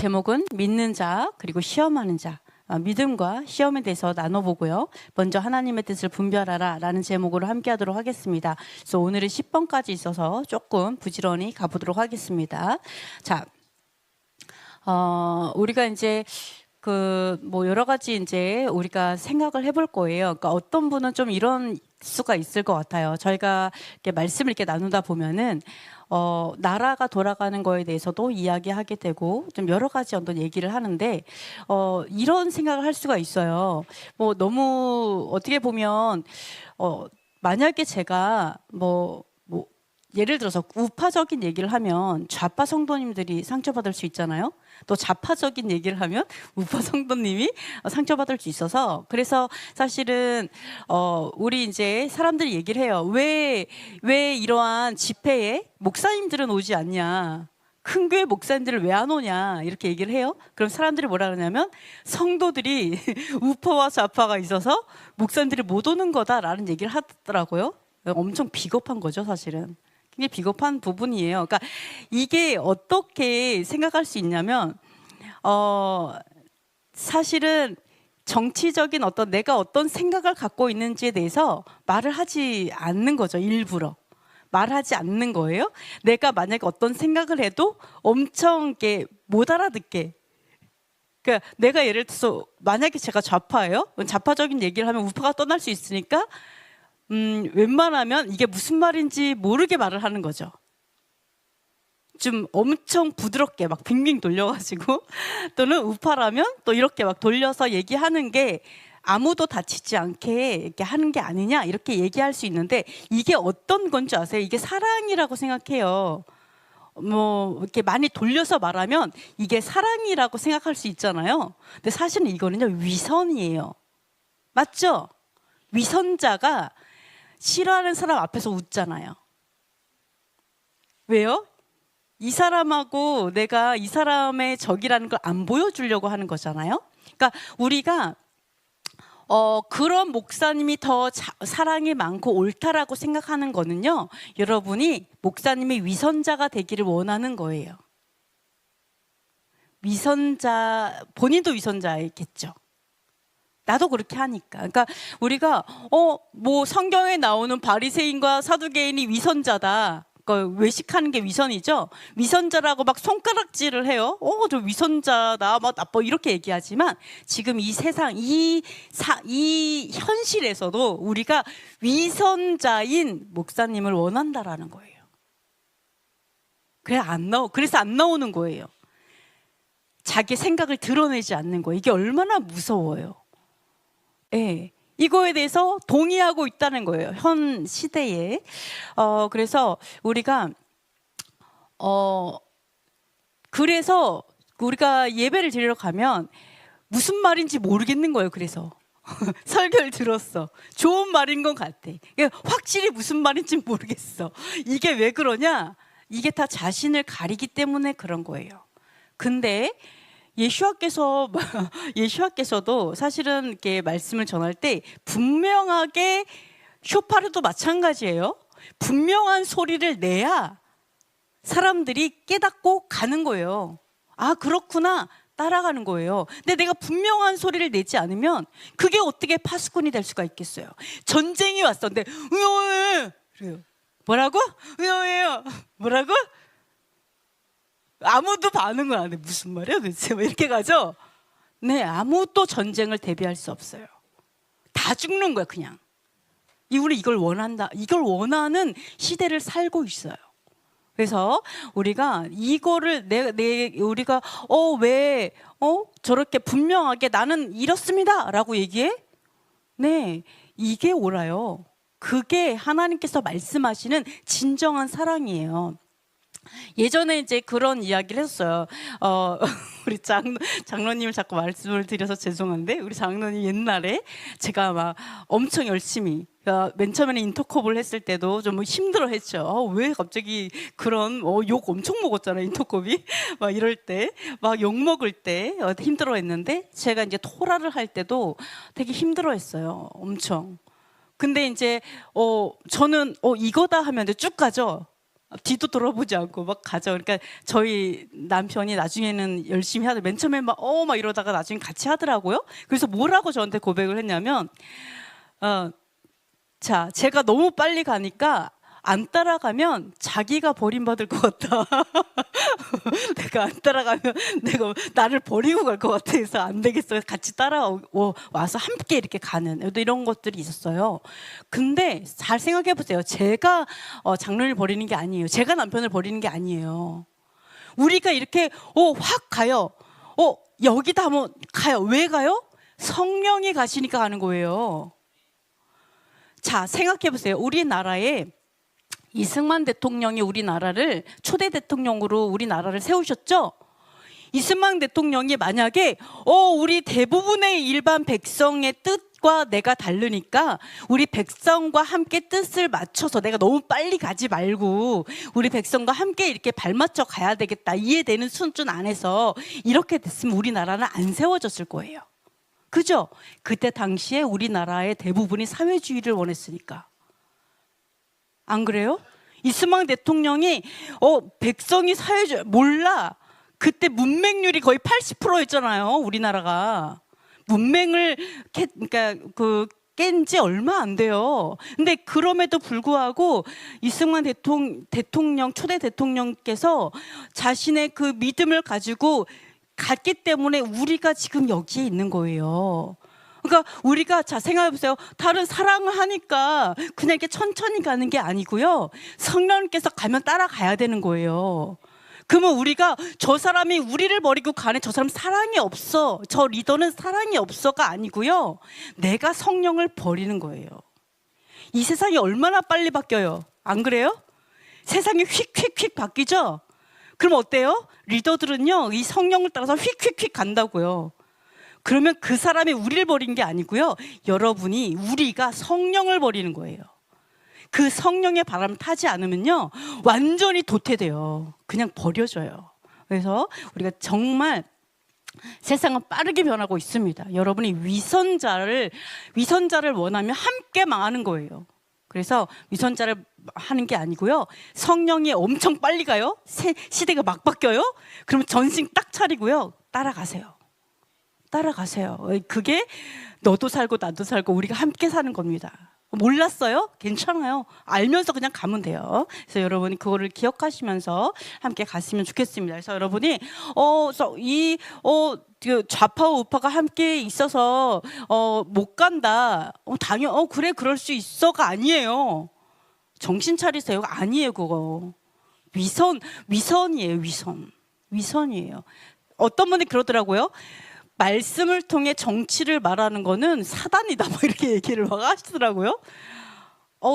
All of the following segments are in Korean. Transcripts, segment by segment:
제목은 믿는 자 그리고 시험하는 자. 믿음과 시험에 대해서 나눠보고요. 먼저 하나님의 뜻을 분별하라 라는 제목으로 함께 하도록 하겠습니다. 그래서 오늘은 10번까지 있어서 조금 부지런히 가보도록 하겠습니다. 자, 우리가 이제 여러 가지 이제 우리가 생각을 해볼 거예요. 그러니까 어떤 분은 좀 이런 수가 있을 것 같아요. 저희가 이렇게 말씀을 이렇게 나누다 보면은 나라가 돌아가는 거에 대해서도 이야기하게 되고 좀 여러 가지 어떤 얘기를 하는데 이런 생각을 할 수가 있어요. 너무 어떻게 보면 만약에 제가 예를 들어서 우파적인 얘기를 하면 좌파 성도님들이 상처받을 수 있잖아요. 또 좌파적인 얘기를 하면 우파 성도님이 상처받을 수 있어서, 그래서 사실은 우리 이제 사람들이 얘기를 해요. 왜 이러한 집회에 목사님들은 오지 않냐, 큰 교회 목사님들은 왜 안 오냐, 이렇게 얘기를 해요. 그럼 사람들이 뭐라 그러냐면 성도들이 우파와 좌파가 있어서 목사님들이 못 오는 거다라는 얘기를 하더라고요. 엄청 비겁한 거죠, 사실은. 굉장히 비겁한 부분이에요. 그러니까 이게 어떻게 생각할 수 있냐면 사실은 정치적인 내가 어떤 생각을 갖고 있는지에 대해서 말을 하지 않는 거죠. 일부러 말하지 않는 거예요. 내가 만약에 어떤 생각을 해도 엄청 이렇게 못 알아듣게. 그러니까 내가 예를 들어서 만약에 제가 좌파예요. 좌파적인 얘기를 하면 우파가 떠날 수 있으니까 웬만하면 이게 무슨 말인지 모르게 말을 하는 거죠. 좀 엄청 부드럽게 막 빙빙 돌려가지고 또는 우파라면 또 이렇게 막 돌려서 얘기하는 게 아무도 다치지 않게 이렇게 하는 게 아니냐, 이렇게 얘기할 수 있는데 이게 어떤 건지 아세요? 이게 사랑이라고 생각해요. 이렇게 많이 돌려서 말하면 이게 사랑이라고 생각할 수 있잖아요. 근데 사실은 이거는요, 위선이에요. 맞죠? 위선자가 싫어하는 사람 앞에서 웃잖아요. 왜요? 이 사람하고 내가 이 사람의 적이라는 걸 안 보여주려고 하는 거잖아요. 그러니까 우리가 그런 목사님이 더 사랑이 많고 옳다라고 생각하는 거는요, 여러분이 목사님이 위선자가 되기를 원하는 거예요. 위선자, 본인도 위선자겠죠. 나도 그렇게 하니까. 그러니까 우리가 성경에 나오는 바리새인과 사두개인이 위선자다, 그러니까 외식하는 게 위선이죠. 위선자라고 막 손가락질을 해요. 저 위선자다, 막 나빠, 이렇게 얘기하지만 지금 이 세상, 이 현실에서도 우리가 위선자인 목사님을 원한다라는 거예요. 그래서 안 나오는 거예요. 자기 생각을 드러내지 않는 거예요. 이게 얼마나 무서워요. 네, 이거에 대해서 동의하고 있다는 거예요, 현 시대에. 그래서 우리가 그래서 우리가 예배를 드리러 가면 무슨 말인지 모르겠는 거예요. 그래서 설교를 들었어, 좋은 말인 것 같아, 확실히 무슨 말인지 모르겠어. 이게 왜 그러냐? 이게 다 자신을 가리기 때문에 그런 거예요. 근데 예수와께서도 사실은 이렇게 말씀을 전할 때 분명하게, 쇼파르도 마찬가지예요. 분명한 소리를 내야 사람들이 깨닫고 가는 거예요. 아, 그렇구나, 따라가는 거예요. 근데 내가 분명한 소리를 내지 않으면 그게 어떻게 파수꾼이 될 수가 있겠어요? 전쟁이 왔어. 근데 그래요. 뭐라고? 뭐라고? 아무도 반응을 안 해. 무슨 말이야 도대체? 이렇게 가죠. 네, 아무도 전쟁을 대비할 수 없어요. 다 죽는 거야, 그냥. 우리 이걸 원한다, 이걸 원하는 시대를 살고 있어요. 그래서 우리가 이거를 우리가 왜 저렇게 분명하게 나는 이렇습니다 라고 얘기해? 네, 이게 옳아요. 그게 하나님께서 말씀하시는 진정한 사랑이에요. 예전에 이제 그런 이야기를 했어요. 우리 장로님을 자꾸 말씀을 드려서 죄송한데, 우리 장로님 옛날에 제가 막 엄청 열심히, 맨 처음에는 인터콥을 했을 때도 좀 힘들어 했죠. 왜 갑자기 그런, 욕 엄청 먹었잖아요, 인터콥이. 막 이럴 때, 막 욕 먹을 때 힘들어 했는데, 제가 이제 토라를 할 때도 되게 힘들어 했어요. 엄청. 근데 이제, 저는, 이거다 하면 쭉 가죠. 뒤도 돌아보지 않고 막 가죠. 그러니까 저희 남편이 나중에는 열심히 하더 맨 처음에 막 이러다가 나중에 같이 하더라고요. 그래서 뭐라고 저한테 고백을 했냐면 자, 제가 너무 빨리 가니까 안 따라가면 자기가 버림받을 것 같다. 내가 안 따라가면 내가 나를 버리고 갈 것 같아서 안 되겠어요. 같이 따라와서 함께 이렇게 가는 이런 것들이 있었어요. 근데 잘 생각해 보세요. 제가 장로를 버리는 게 아니에요. 제가 남편을 버리는 게 아니에요. 우리가 이렇게 확 가요. 여기다 한번 가요. 왜 가요? 성령이 가시니까 가는 거예요. 자, 생각해 보세요. 우리나라에 이승만 대통령이 우리나라를 초대 대통령으로 우리나라를 세우셨죠? 이승만 대통령이 만약에 우리 대부분의 일반 백성의 뜻과 내가 다르니까 우리 백성과 함께 뜻을 맞춰서 내가 너무 빨리 가지 말고 우리 백성과 함께 이렇게 발맞춰 가야 되겠다. 이해되는 수준 안에서 이렇게 됐으면 우리나라는 안 세워졌을 거예요. 그죠? 그때 당시에 우리나라의 대부분이 사회주의를 원했으니까. 안 그래요? 이승만 대통령이 백성이 사회주의 몰라. 그때 문맹률이 거의 80%였잖아요. 우리나라가 문맹을 그러니까 깬 지 얼마 안 돼요. 근데 그럼에도 불구하고 이승만 대통령 초대 대통령께서 자신의 그 믿음을 가지고 갔기 때문에 우리가 지금 여기에 있는 거예요. 그러니까 우리가 자 생각해보세요. 다른 사랑을 하니까 그냥 이렇게 천천히 가는 게 아니고요. 성령께서 가면 따라가야 되는 거예요. 그러면 우리가 저 사람이 우리를 버리고 가네, 저 사람 사랑이 없어, 저 리더는 사랑이 없어가 아니고요. 내가 성령을 버리는 거예요. 이 세상이 얼마나 빨리 바뀌어요. 안 그래요? 세상이 휙휙휙 바뀌죠? 그럼 어때요? 리더들은요, 이 성령을 따라서 휙휙휙 간다고요. 그러면 그 사람이 우리를 버린 게 아니고요. 여러분이 우리가 성령을 버리는 거예요. 그 성령의 바람을 타지 않으면요. 완전히 도태돼요. 그냥 버려져요. 그래서 우리가 정말 세상은 빠르게 변하고 있습니다. 여러분이 위선자를 원하면 함께 망하는 거예요. 그래서 위선자를 하는 게 아니고요. 성령이 엄청 빨리 가요. 시대가 막 바뀌어요. 그러면 전신 딱 차리고요. 따라가세요. 그게 너도 살고 나도 살고 우리가 함께 사는 겁니다. 몰랐어요? 괜찮아요. 알면서 그냥 가면 돼요. 그래서 여러분이 그거를 기억하시면서 함께 갔으면 좋겠습니다. 그래서 여러분이 좌파와 우파가 함께 있어서 못 간다. 그래 그럴 수 있어가 아니에요. 정신 차리세요. 아니에요 그거. 위선이에요. 위선이에요. 어떤 분이 그러더라고요. 말씀을 통해 정치를 말하는 거는 사단이다 뭐 이렇게 얘기를 막 하시더라고요.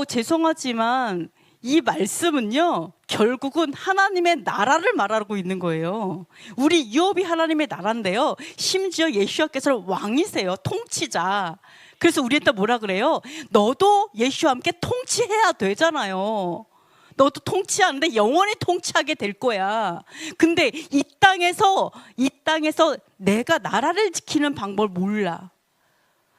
죄송하지만 이 말씀은요 결국은 하나님의 나라를 말하고 있는 거예요. 우리 유업이 하나님의 나라인데요, 심지어 예수와께서는 왕이세요. 통치자. 그래서 우리한테 뭐라 그래요? 너도 예수와 함께 통치해야 되잖아요. 너도 통치하는데 영원히 통치하게 될 거야. 근데 이 땅에서 내가 나라를 지키는 방법을 몰라.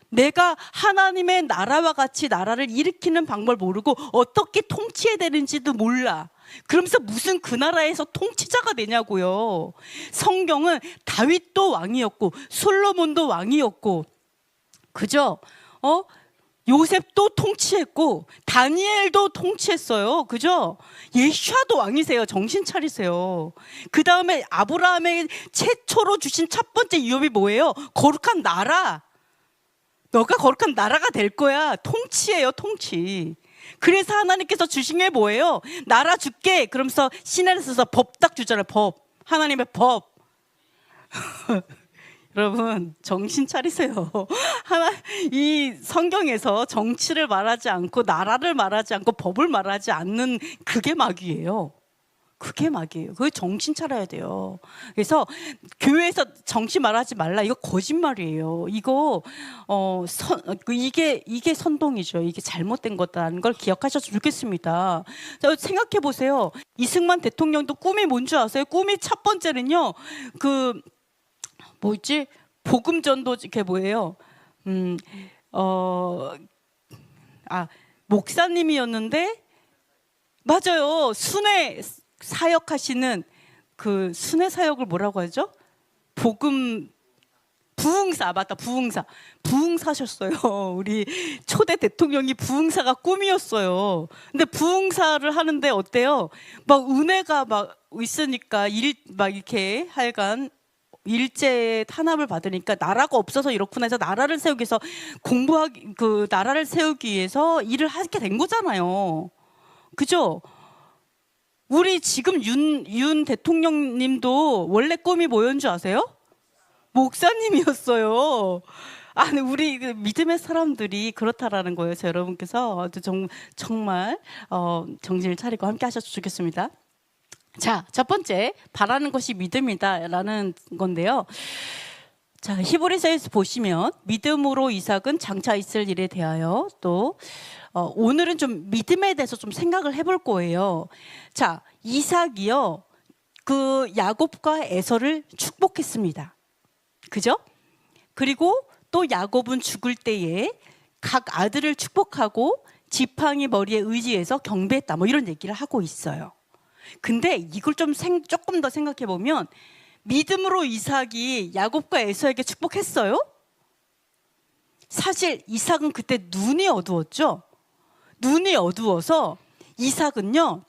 내가 하나님의 나라와 같이 나라를 일으키는 방법을 모르고 어떻게 통치해야 되는지도 몰라. 그러면서 무슨 그 나라에서 통치자가 되냐고요. 성경은 다윗도 왕이었고 솔로몬도 왕이었고, 그죠? 요셉도 통치했고 다니엘도 통치했어요. 그죠? 예수아도 왕이세요. 정신 차리세요. 그 다음에 아브라함의 최초로 주신 첫 번째 유업이 뭐예요? 거룩한 나라. 너가 거룩한 나라가 될 거야. 통치예요. 통치. 그래서 하나님께서 주신 게 뭐예요? 나라 줄게. 그러면서 시내에서 법 딱 주잖아요. 법. 하나님의 법. 여러분 정신 차리세요. 이 성경에서 정치를 말하지 않고 나라를 말하지 않고 법을 말하지 않는 그게 마귀예요. 그게 마귀예요. 그게 정신 차려야 돼요. 그래서 교회에서 정치 말하지 말라, 이거 거짓말이에요. 이게 선동이죠. 이게 잘못된 거다라는 걸 기억하셨으면 좋겠습니다. 자, 생각해 보세요. 이승만 대통령도 꿈이 뭔지 아세요? 꿈이 첫 번째는요, 복음 전도, 이게 뭐예요? 목사님이었는데 맞아요. 순회 사역하시는 그 순회 사역을 뭐라고 하죠? 복음 부흥사, 맞다. 부흥사셨어요. 우리 초대 대통령이 부흥사가 꿈이었어요. 근데 부흥사를 하는데 어때요? 막 은혜가 막 있으니까 막 이렇게 하여간 일제의 탄압을 받으니까 나라가 없어서 이렇구나 해서 나라를 세우기 위해서 그 나라를 세우기 위해서 일을 하게 된 거잖아요. 그죠? 우리 지금 윤 대통령님도 원래 꿈이 뭐였는 줄 아세요? 목사님이었어요. 아니, 우리 그 믿음의 사람들이 그렇다라는 거예요. 저 여러분께서 정말 정신을 차리고 함께 하셨으면 좋겠습니다. 자, 첫 번째, 바라는 것이 믿음이다라는 건데요. 자, 히브리서에서 보시면 믿음으로 이삭은 장차 있을 일에 대하여 또 오늘은 좀 믿음에 대해서 좀 생각을 해볼 거예요. 자, 이삭이요, 그 야곱과 에서를 축복했습니다. 그죠? 그리고 또 야곱은 죽을 때에 각 아들을 축복하고 지팡이 머리에 의지해서 경배했다, 뭐 이런 얘기를 하고 있어요. 근데 이걸 좀 조금 더 생각해 보면, 믿음으로 이삭이 야곱과 에서에게 축복했어요? 사실 이삭은 그때 눈이 어두웠죠. 눈이 어두워서 이삭은요,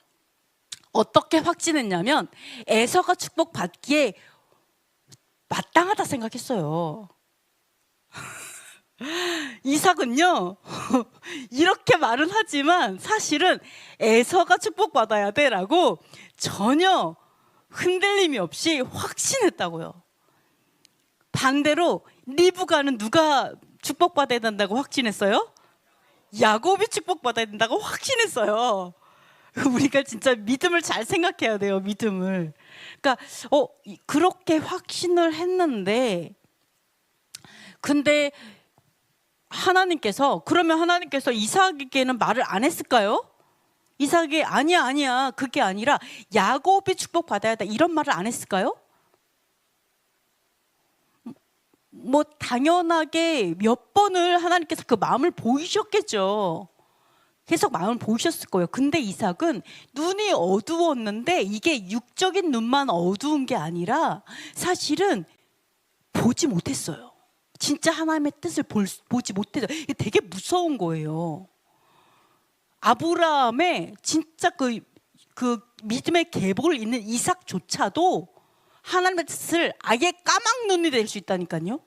어떻게 확신했냐면 에서가 축복받기에 마땅하다 생각했어요. 이삭은요 이렇게 말은 하지만 사실은 에서가 축복받아야 돼라고 전혀 흔들림이 없이 확신했다고요. 반대로 리브가는 누가 축복받아야 된다고 확신했어요? 야곱이 축복받아야 된다고 확신했어요. 우리가 진짜 믿음을 잘 생각해야 돼요. 믿음을. 그러니까 그렇게 확신을 했는데, 근데 그러면 하나님께서 이삭에게는 말을 안 했을까요? 이삭이 아니야 그게 아니라 야곱이 축복받아야 돼, 이런 말을 안 했을까요? 뭐 당연하게 몇 번을 하나님께서 그 마음을 보이셨겠죠. 계속 마음을 보이셨을 거예요. 근데 이삭은 눈이 어두웠는데 이게 육적인 눈만 어두운 게 아니라 사실은 보지 못했어요. 진짜 하나님의 뜻을 보지 못해서 이게 되게 무서운 거예요. 아브라함의 진짜 그 믿음의 계보를 잇는 이삭조차도 하나님의 뜻을 아예 까막 눈이 될 수 있다니까요.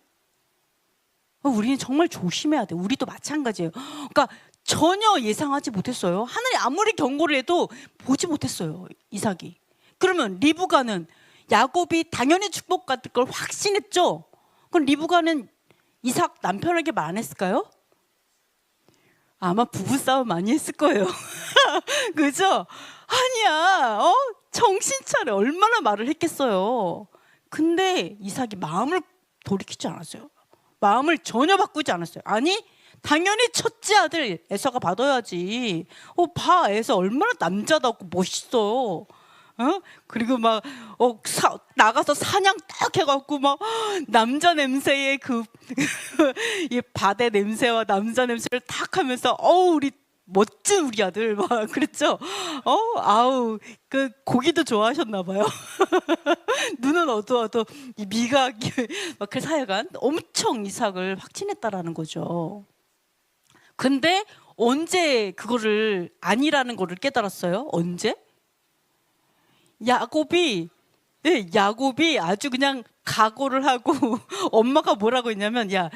우리는 정말 조심해야 돼. 우리도 마찬가지예요. 그러니까 전혀 예상하지 못했어요. 하늘이 아무리 경고를 해도 보지 못했어요, 이삭이. 그러면 리브가는 야곱이 당연히 축복받을 걸 확신했죠. 그럼 리브가는 이삭 남편에게 말 안 했을까요? 아마 부부싸움 많이 했을 거예요. 그죠? 아니야, 정신 차려. 얼마나 말을 했겠어요. 근데 이삭이 마음을 돌이키지 않았어요. 마음을 전혀 바꾸지 않았어요. 아니, 당연히 첫째 아들 에서가 받아야지. 봐, 에서 얼마나 남자다고 멋있어. 그리고 막 나가서 사냥 딱 해갖고 막 남자 냄새의 이 바대 냄새와 남자 냄새를 탁 하면서 우리 멋진 우리 아들 막 그랬죠. 아우, 그 고기도 좋아하셨나 봐요. 눈은 어두워도 이 미각이 막 그 사여간 엄청 이삭을 확신했다라는 거죠. 근데 언제 그거를 아니라는 거를 깨달았어요? 언제? 야곱이 아주 그냥 각오를 하고 엄마가 뭐라고 했냐면, 야,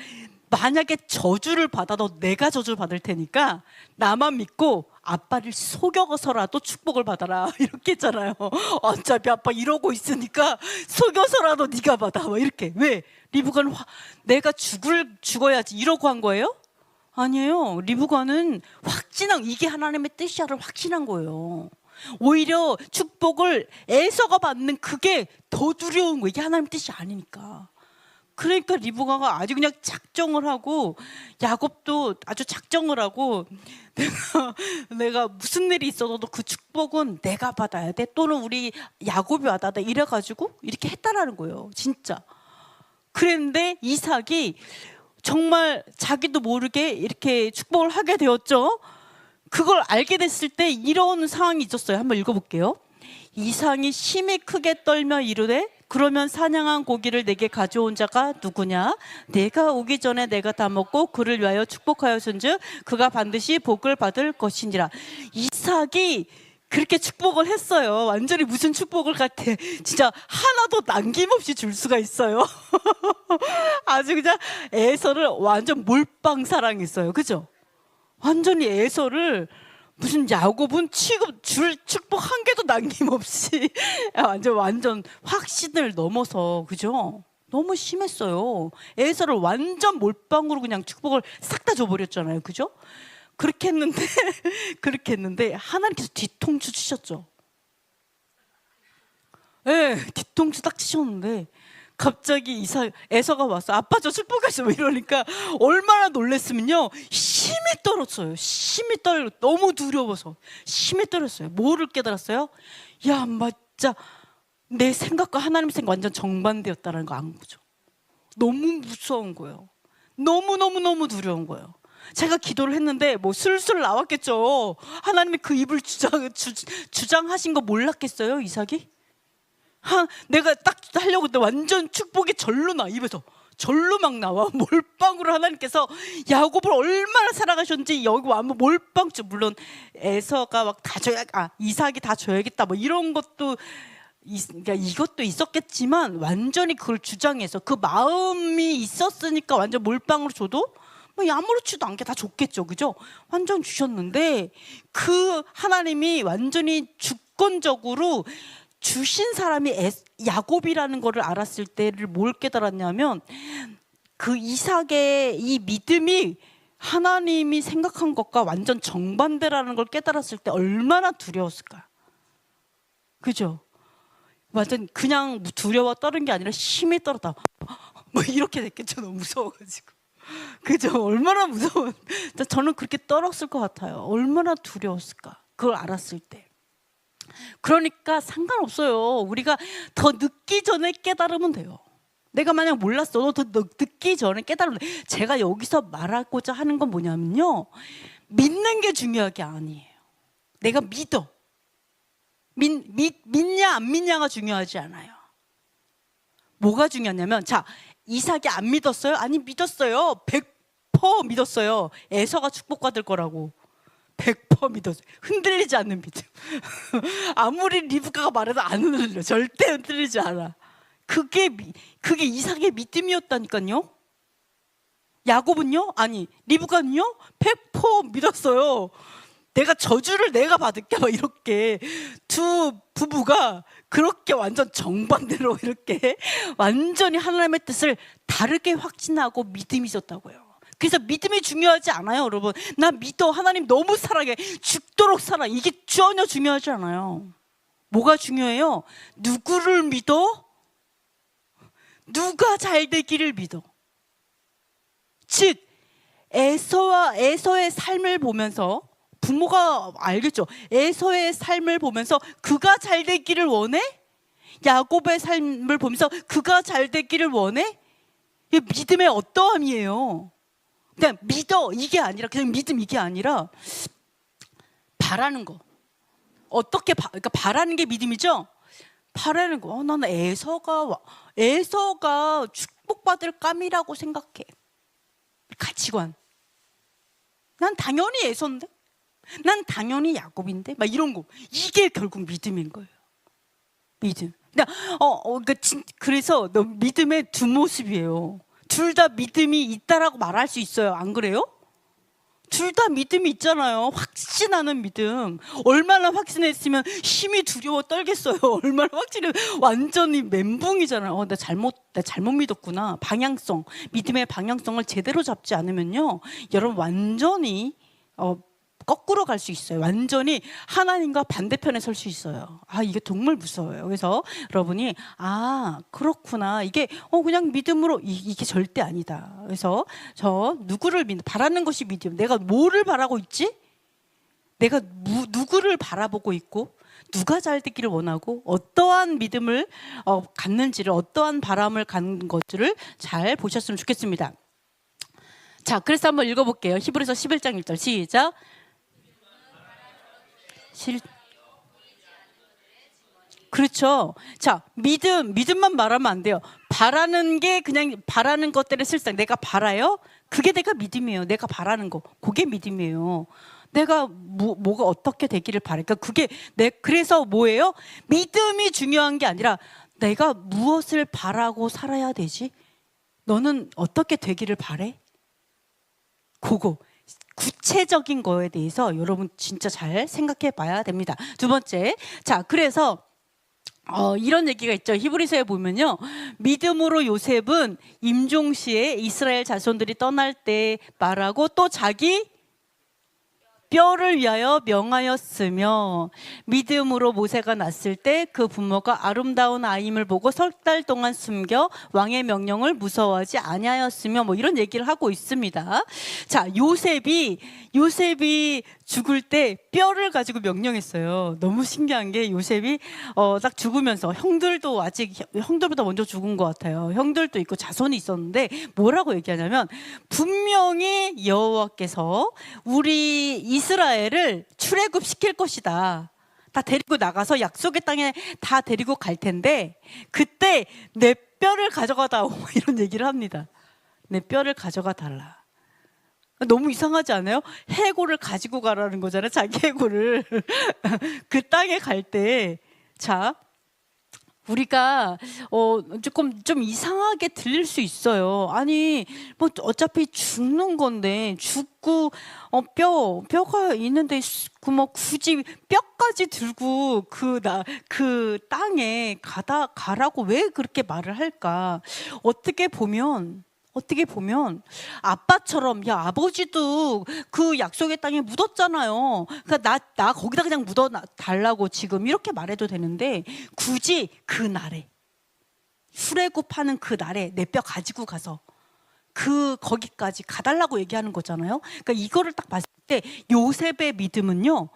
만약에 저주를 받아도 내가 저주를 받을 테니까 나만 믿고 아빠를 속여서라도 축복을 받아라, 이렇게 했잖아요. 어차피 아빠 이러고 있으니까 속여서라도 네가 받아, 뭐 이렇게. 왜? 리브가는 내가 죽어야지 이러고 한 거예요? 아니에요. 리브가는 이게 하나님의 뜻이야를 확신한 거예요. 오히려 축복을 에서가 받는 그게 더 두려운 거예요. 이게 하나님의 뜻이 아니니까. 그러니까 리브가가 아주 그냥 작정을 하고, 야곱도 아주 작정을 하고, 내가 무슨 일이 있어도 그 축복은 내가 받아야 돼, 또는 우리 야곱이 받아야 돼, 이래가지고 이렇게 했다라는 거예요. 진짜. 그랬는데 이삭이 정말 자기도 모르게 이렇게 축복을 하게 되었죠. 그걸 알게 됐을 때 이런 상황이 있었어요. 한번 읽어볼게요. 이상이 심히 크게 떨며 이르되 그러면 사냥한 고기를 내게 가져온 자가 누구냐? 내가 오기 전에 내가 다 먹고 그를 위하여 축복하였은즉 그가 반드시 복을 받을 것이니라. 이삭이 그렇게 축복을 했어요. 완전히 무슨 축복을 같아. 진짜 하나도 남김없이 줄 수가 있어요. 아주 그냥 에서를 완전 몰빵 사랑했어요. 그죠? 완전히 에서를 무슨 야곱은 줄 축복 한 개도 남김없이 완전 확신을 넘어서, 그죠? 너무 심했어요. 에서를 완전 몰빵으로 그냥 축복을 싹 다 줘버렸잖아요. 그죠? 그렇게 했는데 하나님께서 뒤통수 치셨죠. 네, 뒤통수 딱 치셨는데 갑자기 에서가 와서 아빠 저 축복했어 뭐 이러니까 얼마나 놀랬으면요, 심히 떨었어요. 심히 떨고 너무 두려워서 심히 떨었어요. 뭐를 깨달았어요? 야, 맞자, 내 생각과 하나님 생각 완전 정반대였다는 거 안 거죠. 너무 무서운 거예요. 너무 두려운 거예요. 제가 기도를 했는데 뭐 술술 나왔겠죠. 하나님이 그 입을 주장하신 거 몰랐겠어요, 이삭이? 내가 딱 하려고 했는데 완전 축복이 절로 나, 입에서 절로 막 나와. 몰빵으로 하나님께서 야곱을 얼마나 사랑하셨는지 여기 와면 몰빵주. 물론 에서가 막 다 줘야, 이삭이 다 줘야겠다 뭐 이런 것도 그러니까 이것도 있었겠지만 완전히 그걸 주장해서 그 마음이 있었으니까 완전 몰빵으로 줘도 뭐 아무렇지도 않게 다 줬겠죠. 그죠? 완전 주셨는데 그 하나님이 완전히 주권적으로 주신 사람이 야곱이라는 거를 알았을 때를 뭘 깨달았냐면 그 이삭의 이 믿음이 하나님이 생각한 것과 완전 정반대라는 걸 깨달았을 때 얼마나 두려웠을까요? 그죠? 완전 그냥 두려워 떨은 게 아니라 심히 떨었다. 뭐 이렇게 됐겠죠. 너무 무서워가지고. 그죠? 얼마나 무서워. 저는 그렇게 떨었을 것 같아요. 얼마나 두려웠을까? 그걸 알았을 때. 그러니까 상관없어요. 우리가 더 늦기 전에 깨달으면 돼요. 내가 만약 몰랐어도 더 늦기 전에 깨달으면 돼요. 제가 여기서 말하고자 하는 건 뭐냐면요, 믿는 게 중요한 게 아니에요. 내가 믿어. 믿냐 안 믿냐가 중요하지 않아요. 뭐가 중요하냐면, 자, 이삭이 안 믿었어요? 아니, 믿었어요. 100% 믿었어요. 에서가 축복받을 거라고. 100% 믿었어요. 흔들리지 않는 믿음. 아무리 리브카가 말해도 안 흔들려. 절대 흔들리지 않아. 그게 이삭의 믿음이었다니까요. 야곱은요? 아니, 리브카는요? 100% 믿었어요. 내가 저주를 내가 받을게 막 이렇게. 두 부부가 그렇게 완전 정반대로 이렇게 완전히 하나님의 뜻을 다르게 확신하고 믿음이 있었다고요. 그래서 믿음이 중요하지 않아요, 여러분. 나 믿어. 하나님 너무 사랑해. 죽도록 사랑해. 이게 전혀 중요하지 않아요. 뭐가 중요해요? 누구를 믿어? 누가 잘 되기를 믿어. 즉, 에서의 삶을 보면서 부모가 알겠죠. 에서의 삶을 보면서 그가 잘 되기를 원해? 야곱의 삶을 보면서 그가 잘 되기를 원해? 이게 믿음의 어떠함이에요. 그냥 믿어 이게 아니라, 그냥 믿음 이게 아니라 바라는 거. 어떻게 그러니까 바라는 게 믿음이죠. 바라는 거. 나는 에서가 축복받을 감이라고 생각해. 가치관. 난 당연히 에서인데, 난 당연히 야곱인데, 막 이런 거. 이게 결국 믿음인 거예요. 믿음. 그래서 믿음의 두 모습이에요. 둘 다 믿음이 있다라고 말할 수 있어요. 안 그래요? 둘 다 믿음이 있잖아요. 확신하는 믿음. 얼마나 확신했으면 힘이 두려워 떨겠어요. 얼마나 확신해. 완전히 멘붕이잖아요. 나 잘못 믿었구나. 방향성, 믿음의 방향성을 제대로 잡지 않으면요, 여러분 완전히 거꾸로 갈 수 있어요. 완전히 하나님과 반대편에 설 수 있어요. 이게 정말 무서워요. 그래서 여러분이 그렇구나. 이게 그냥 믿음으로 이게 절대 아니다. 그래서 저 누구를 바라는 것이 믿음. 내가 뭐를 바라고 있지? 내가 누구를 바라보고 있고 누가 잘 되기를 원하고 어떠한 믿음을 갖는지를, 어떠한 바람을 갖는 것들을 잘 보셨으면 좋겠습니다. 자, 그래서 한번 읽어볼게요. 히브리서 11장 1절 시작. 그렇죠. 자, 믿음만 말하면 안 돼요. 바라는 게 그냥 바라는 것들의 실상. 내가 바라요? 그게 내가 믿음이에요. 내가 바라는 거. 그게 믿음이에요. 내가 뭐가 어떻게 되기를 바래. 그러니까 그래서 뭐예요? 믿음이 중요한 게 아니라 내가 무엇을 바라고 살아야 되지? 너는 어떻게 되기를 바래? 그거. 구체적인 거에 대해서 여러분 진짜 잘 생각해 봐야 됩니다. 두 번째. 자, 그래서 이런 얘기가 있죠. 히브리서에 보면요. 믿음으로 요셉은 임종시에 이스라엘 자손들이 떠날 때 말하고 또 자기 뼈를 위하여 명하였으며 믿음으로 모세가 낳았을 때 그 부모가 아름다운 아임을 보고 석 달 동안 숨겨 왕의 명령을 무서워하지 아니하였으며 뭐 이런 얘기를 하고 있습니다. 자, 요셉이 죽을 때 뼈를 가지고 명령했어요. 너무 신기한 게 요셉이 딱 죽으면서 형들보다 먼저 죽은 것 같아요. 형들도 있고 자손이 있었는데 뭐라고 얘기하냐면 분명히 여호와께서 우리 이스라엘을 출애굽시킬 것이다. 다 데리고 나가서 약속의 땅에 다 데리고 갈 텐데 그때 내 뼈를 가져가다오 이런 얘기를 합니다. 내 뼈를 가져가 달라. 너무 이상하지 않아요? 해골을 가지고 가라는 거잖아요. 자기 해골을 그 땅에 갈 때. 자, 우리가 조금 좀 이상하게 들릴 수 있어요. 아니 뭐 어차피 죽는 건데 죽고 뼈가 있는데 뭐 굳이 뼈까지 들고 그 땅에 가라고 왜 그렇게 말을 할까? 어떻게 보면 아빠처럼 야 아버지도 그 약속의 땅에 묻었잖아요. 그러니까 나 거기다 그냥 묻어 달라고 지금 이렇게 말해도 되는데 굳이 그 날에 출애굽하는 그 날에 내 뼈 가지고 가서 거기까지 가달라고 얘기하는 거잖아요. 그러니까 이거를 딱 봤을 때 요셉의 믿음은요.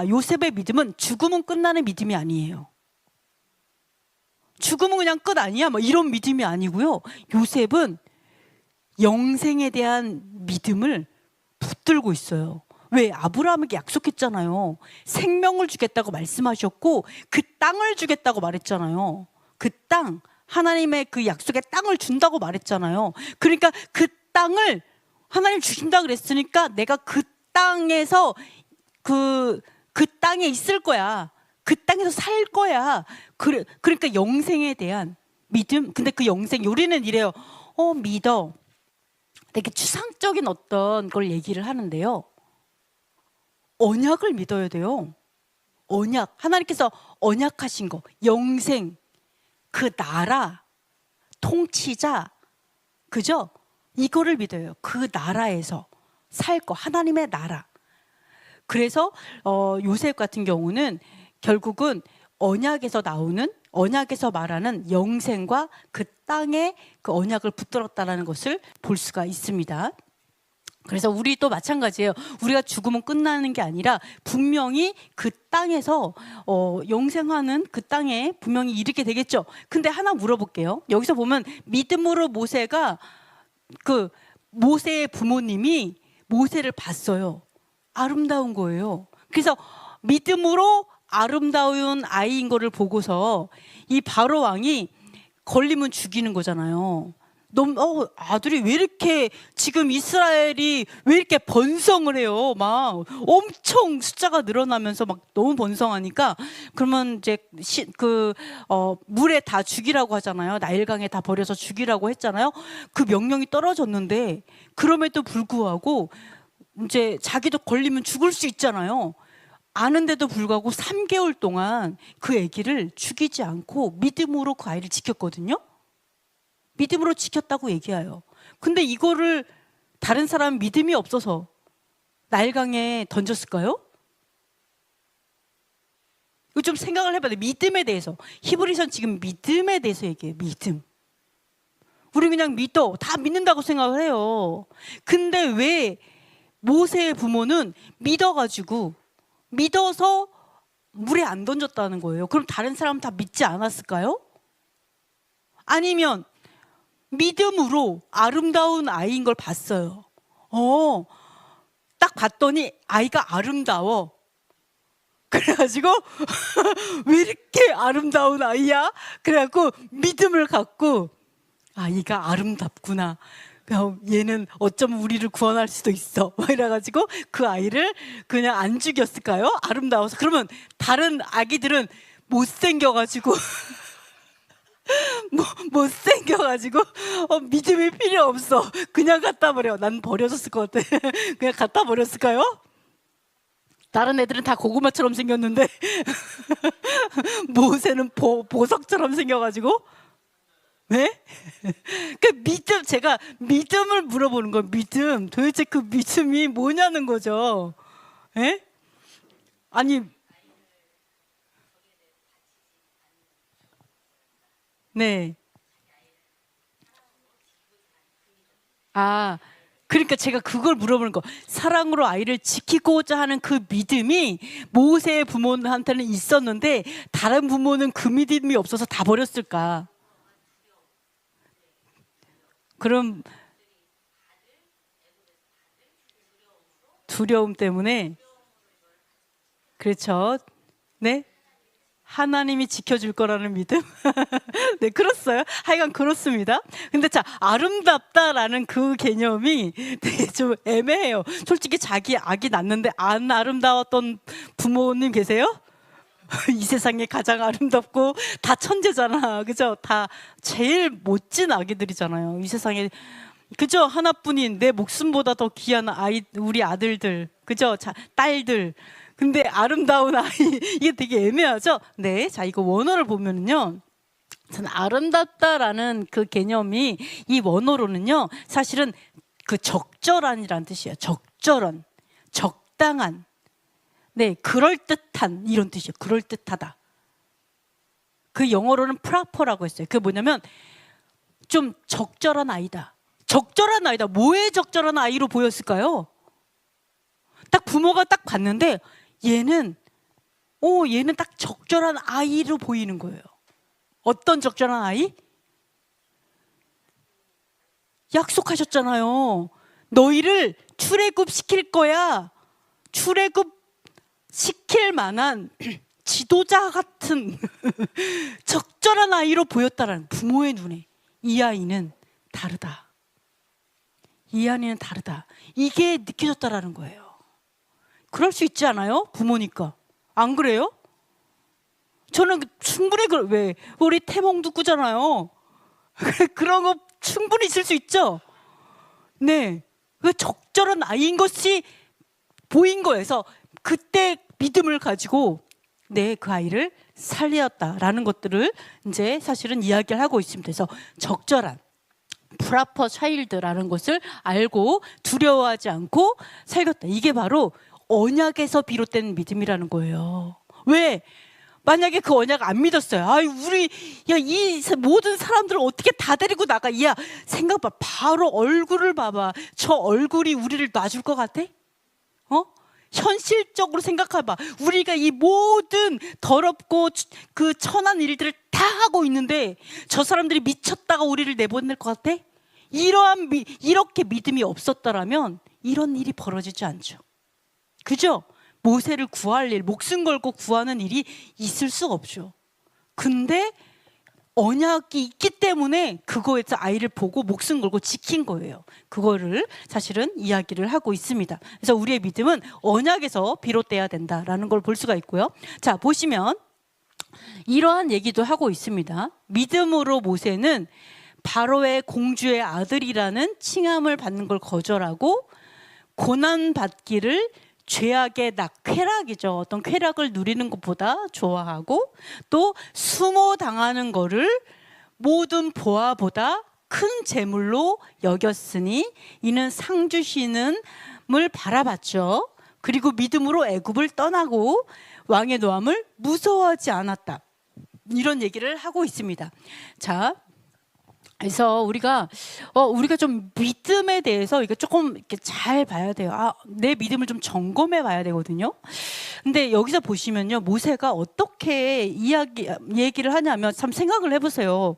요셉의 믿음은 죽으면 끝나는 믿음이 아니에요. 죽으면 그냥 끝 아니야? 뭐 이런 믿음이 아니고요. 요셉은 영생에 대한 믿음을 붙들고 있어요. 왜? 아브라함에게 약속했잖아요. 생명을 주겠다고 말씀하셨고 그 땅을 주겠다고 말했잖아요. 그 땅, 하나님의 그 약속의 땅을 준다고 말했잖아요. 그러니까 그 땅을 하나님 주신다 그랬으니까 내가 그 땅에서 그 땅에 있을 거야. 그 땅에서 살 거야. 그러니까 영생에 대한 믿음. 근데 그 영생, 우리는 이래요. 믿어. 되게 추상적인 어떤 걸 얘기를 하는데요. 언약을 믿어야 돼요. 언약. 하나님께서 언약하신 거. 영생. 그 나라. 통치자. 그죠? 이거를 믿어요. 그 나라에서 살 거. 하나님의 나라. 그래서 요셉 같은 경우는 결국은 언약에서 말하는 영생과 그 땅에 그 언약을 붙들었다는 것을 볼 수가 있습니다. 그래서 우리도 마찬가지예요. 우리가 죽으면 끝나는 게 아니라 분명히 그 땅에서 영생하는 그 땅에 분명히 이르게 되겠죠. 근데 하나 물어볼게요. 여기서 보면 믿음으로 모세의 부모님이 모세를 봤어요. 아름다운 거예요. 그래서 믿음으로 아름다운 아이인 거를 보고서 이 바로 왕이 걸리면 죽이는 거잖아요. 너무 아들이 왜 이렇게 지금 이스라엘이 왜 이렇게 번성을 해요? 막 엄청 숫자가 늘어나면서 막 너무 번성하니까 그러면 이제 물에 다 죽이라고 하잖아요. 나일강에 다 버려서 죽이라고 했잖아요. 그 명령이 떨어졌는데 그럼에도 불구하고 이제 자기도 걸리면 죽을 수 있잖아요. 아는데도 불구하고 3개월 동안 그 아기를 죽이지 않고 믿음으로 그 아이를 지켰거든요. 믿음으로 지켰다고 얘기해요. 근데 이거를 다른 사람 믿음이 없어서 나일강에 던졌을까요? 이거 좀 생각을 해봐야 돼. 믿음에 대해서. 히브리서는 지금 믿음에 대해서 얘기해요. 믿음. 우리 그냥 믿어. 다 믿는다고 생각을 해요. 근데 왜 모세의 부모는 믿어서 물에 안 던졌다는 거예요. 그럼 다른 사람 다 믿지 않았을까요? 아니면 믿음으로 아름다운 아이인 걸 봤어요. 딱 봤더니 아이가 아름다워. 그래가지고 왜 이렇게 아름다운 아이야? 그래갖고 믿음을 갖고 아이가 아름답구나. 얘는 어쩌면 우리를 구원할 수도 있어. 이래가지고 그 아이를 그냥 안 죽였을까요? 아름다워서. 그러면 다른 아기들은 못생겨가지고 못생겨가지고 믿음이 필요 없어. 그냥 갖다 버려. 난 버려졌을 것 같아. 그냥 갖다 버렸을까요? 다른 애들은 다 고구마처럼 생겼는데 모세는 보석처럼 생겨가지고. 네? 그 믿음, 제가 믿음을 물어보는 거예요. 믿음. 도대체 그 믿음이 뭐냐는 거죠. 예? 아니, 네. 아, 그러니까 제가 그걸 물어보는 거. 사랑으로 아이를 지키고자 하는 그 믿음이 모세의 부모한테는 있었는데 다른 부모는 그 믿음이 없어서 다 버렸을까? 그럼 두려움 때문에 그렇죠. 네? 하나님이 지켜줄 거라는 믿음? 네, 그렇어요. 하여간 그렇습니다. 근데 자, 아름답다라는 그 개념이 되게 좀 애매해요. 솔직히 자기 아기 낳는데 안 아름다웠던 부모님 계세요? 이 세상에 가장 아름답고 다 천재잖아. 그죠? 다 제일 멋진 아기들이잖아요. 이 세상에. 그죠? 하나뿐인 내 목숨보다 더 귀한 아이, 우리 아들들. 그죠? 자, 딸들. 근데 아름다운 아이, 이게 되게 애매하죠? 네. 자, 이거 원어를 보면은요. 전 아름답다라는 그 개념이 이 원어로는요. 사실은 그 적절한이라는 뜻이에요. 적절한. 적당한. 네. 그럴듯한. 이런 뜻이에요. 그럴듯하다. 그 영어로는 proper라고 했어요. 그게 뭐냐면 좀 적절한 아이다. 적절한 아이다. 뭐에 적절한 아이로 보였을까요? 딱 부모가 딱 봤는데 얘는 딱 적절한 아이로 보이는 거예요. 어떤 적절한 아이? 약속하셨잖아요. 너희를 출애굽 시킬 거야. 출애굽 시킬 만한 지도자 같은 적절한 아이로 보였다라는 부모의 눈에 이 아이는 다르다. 이 아이는 다르다. 이게 느껴졌다라는 거예요. 그럴 수 있지 않아요? 부모니까. 안 그래요? 저는 충분히 왜 우리 태몽도 꾸잖아요. 그런 거 충분히 있을 수 있죠. 네, 그 적절한 아이인 것이 보인 거에서 그때 믿음을 가지고 그 아이를 살렸다라는 것들을 이제 사실은 이야기를 하고 있습니다. 그래서 적절한 proper child라는 것을 알고 두려워하지 않고 살겠다. 이게 바로 언약에서 비롯된 믿음이라는 거예요. 왜? 만약에 그 언약 안 믿었어요. 이 모든 사람들을 어떻게 다 데리고 나가? 야, 생각봐. 바로 얼굴을 봐봐. 저 얼굴이 우리를 놔줄 것 같아? 현실적으로 생각해봐. 우리가 이 모든 더럽고 그 천한 일들을 다 하고 있는데 저 사람들이 미쳤다가 우리를 내보낼 것 같아? 이렇게 믿음이 없었더라면 이런 일이 벌어지지 않죠. 그죠? 모세를 구할 일, 목숨 걸고 구하는 일이 있을 수 없죠. 근데 언약이 있기 때문에 그거에서 아이를 보고 목숨 걸고 지킨 거예요. 그거를 사실은 이야기를 하고 있습니다. 그래서 우리의 믿음은 언약에서 비롯돼야 된다라는 걸 볼 수가 있고요. 자, 보시면 이러한 얘기도 하고 있습니다. 믿음으로 모세는 바로의 공주의 아들이라는 칭함을 받는 걸 거절하고 고난받기를 죄악의 쾌락이죠. 어떤 쾌락을 누리는 것보다 좋아하고 또 수모 당하는 거를 모든 보화보다 큰 재물로 여겼으니 이는 상 주시는을 바라봤죠. 그리고 믿음으로 애굽을 떠나고 왕의 노함을 무서워하지 않았다. 이런 얘기를 하고 있습니다. 자, 그래서 우리가 좀 믿음에 대해서 이게 조금 이렇게 잘 봐야 돼요. 내 믿음을 좀 점검해 봐야 되거든요. 근데 여기서 보시면요, 모세가 어떻게 얘기를 하냐면 참 생각을 해보세요.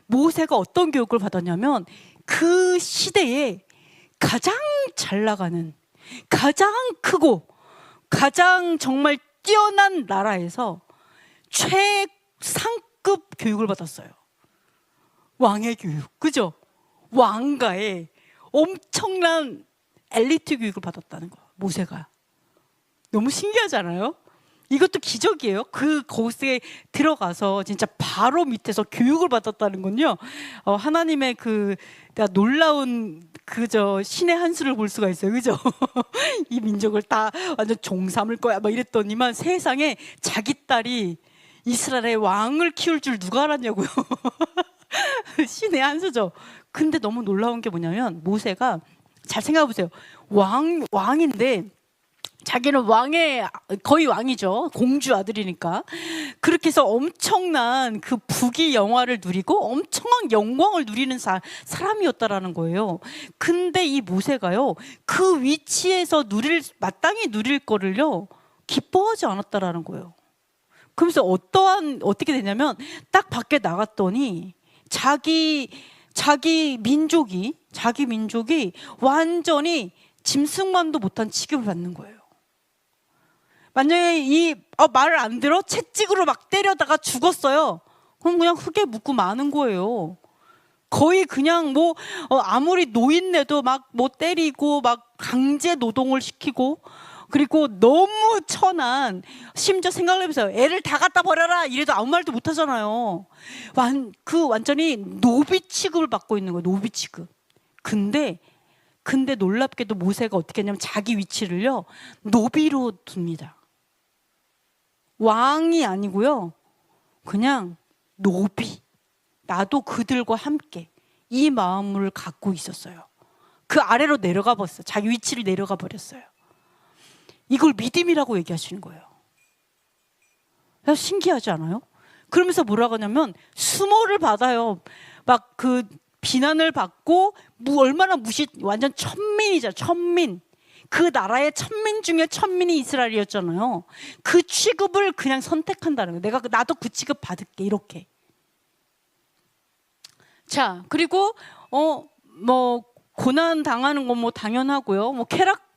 모세가 어떤 교육을 받았냐면 그 시대에 가장 잘 나가는, 가장 크고 가장 정말 뛰어난 나라에서 최상급 교육을 받았어요. 왕의 교육, 그죠? 왕가의 엄청난 엘리트 교육을 받았다는 거예요, 모세가. 너무 신기하잖아요? 이것도 기적이에요. 거기에 들어가서 진짜 바로 밑에서 교육을 받았다는 건요. 하나님의 놀라운 신의 한 수를 볼 수가 있어요. 그죠? 이 민족을 다 완전 종 삼을 거야 막 이랬더니만 세상에 자기 딸이 이스라엘의 왕을 키울 줄 누가 알았냐고요. 신의 한 수죠. 근데 너무 놀라운 게 뭐냐면 모세가 잘 생각해 보세요. 왕인데 자기는 거의 왕이죠. 공주 아들이니까. 그렇게 해서 엄청난 그 부귀 영화를 누리고 엄청난 영광을 누리는 사람이었다라는 거예요. 근데 이 모세가요, 그 위치에서 마땅히 누릴 거를요, 기뻐하지 않았다라는 거예요. 그러면서 어떻게 되냐면 딱 밖에 나갔더니 자기 민족이 완전히 짐승만도 못한 취급을 받는 거예요. 만약에 말을 안 들어 채찍으로 막 때려다가 죽었어요. 그럼 그냥 흙에 묻고 마는 거예요. 거의 그냥 아무리 노인네도 막 때리고 막 강제 노동을 시키고, 그리고 너무 천한, 심지어 생각을 해보세요. 애를 다 갖다 버려라 이래도 아무 말도 못 하잖아요. 완전히 노비 취급을 받고 있는 거예요. 노비 취급. 근데 놀랍게도 모세가 어떻게 했냐면 자기 위치를요, 노비로 둡니다. 왕이 아니고요, 그냥 노비. 나도 그들과 함께, 이 마음을 갖고 있었어요. 그 아래로 내려가 버렸어요. 자기 위치를 내려가 버렸어요. 이걸 믿음이라고 얘기하시는 거예요. 신기하지 않아요? 그러면서 뭐라고 하냐면 수모를 받아요. 막 비난을 받고, 얼마나 완전 천민이죠. 천민. 그 나라의 천민 중에 천민이 이스라엘이었잖아요. 그 취급을 그냥 선택한다는 거예요. 나도 그 취급 받을게, 이렇게. 자, 그리고 고난 당하는 건 당연하고요.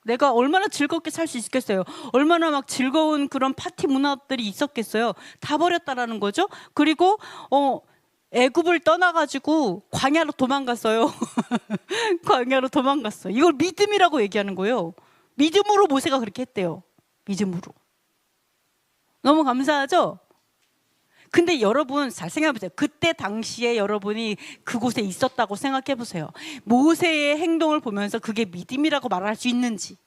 내가 얼마나 즐겁게 살 수 있겠어요? 얼마나 막 즐거운 그런 파티 문화들이 있었겠어요? 다 버렸다라는 거죠. 그리고 애굽을 떠나가지고 광야로 도망갔어요. 광야로 도망갔어요. 이걸 믿음이라고 얘기하는 거예요. 믿음으로 모세가 그렇게 했대요. 믿음으로. 너무 감사하죠? 근데 여러분 잘 생각해 보세요. 그때 당시에 여러분이 그곳에 있었다고 생각해 보세요. 모세의 행동을 보면서 그게 믿음이라고 말할 수 있는지.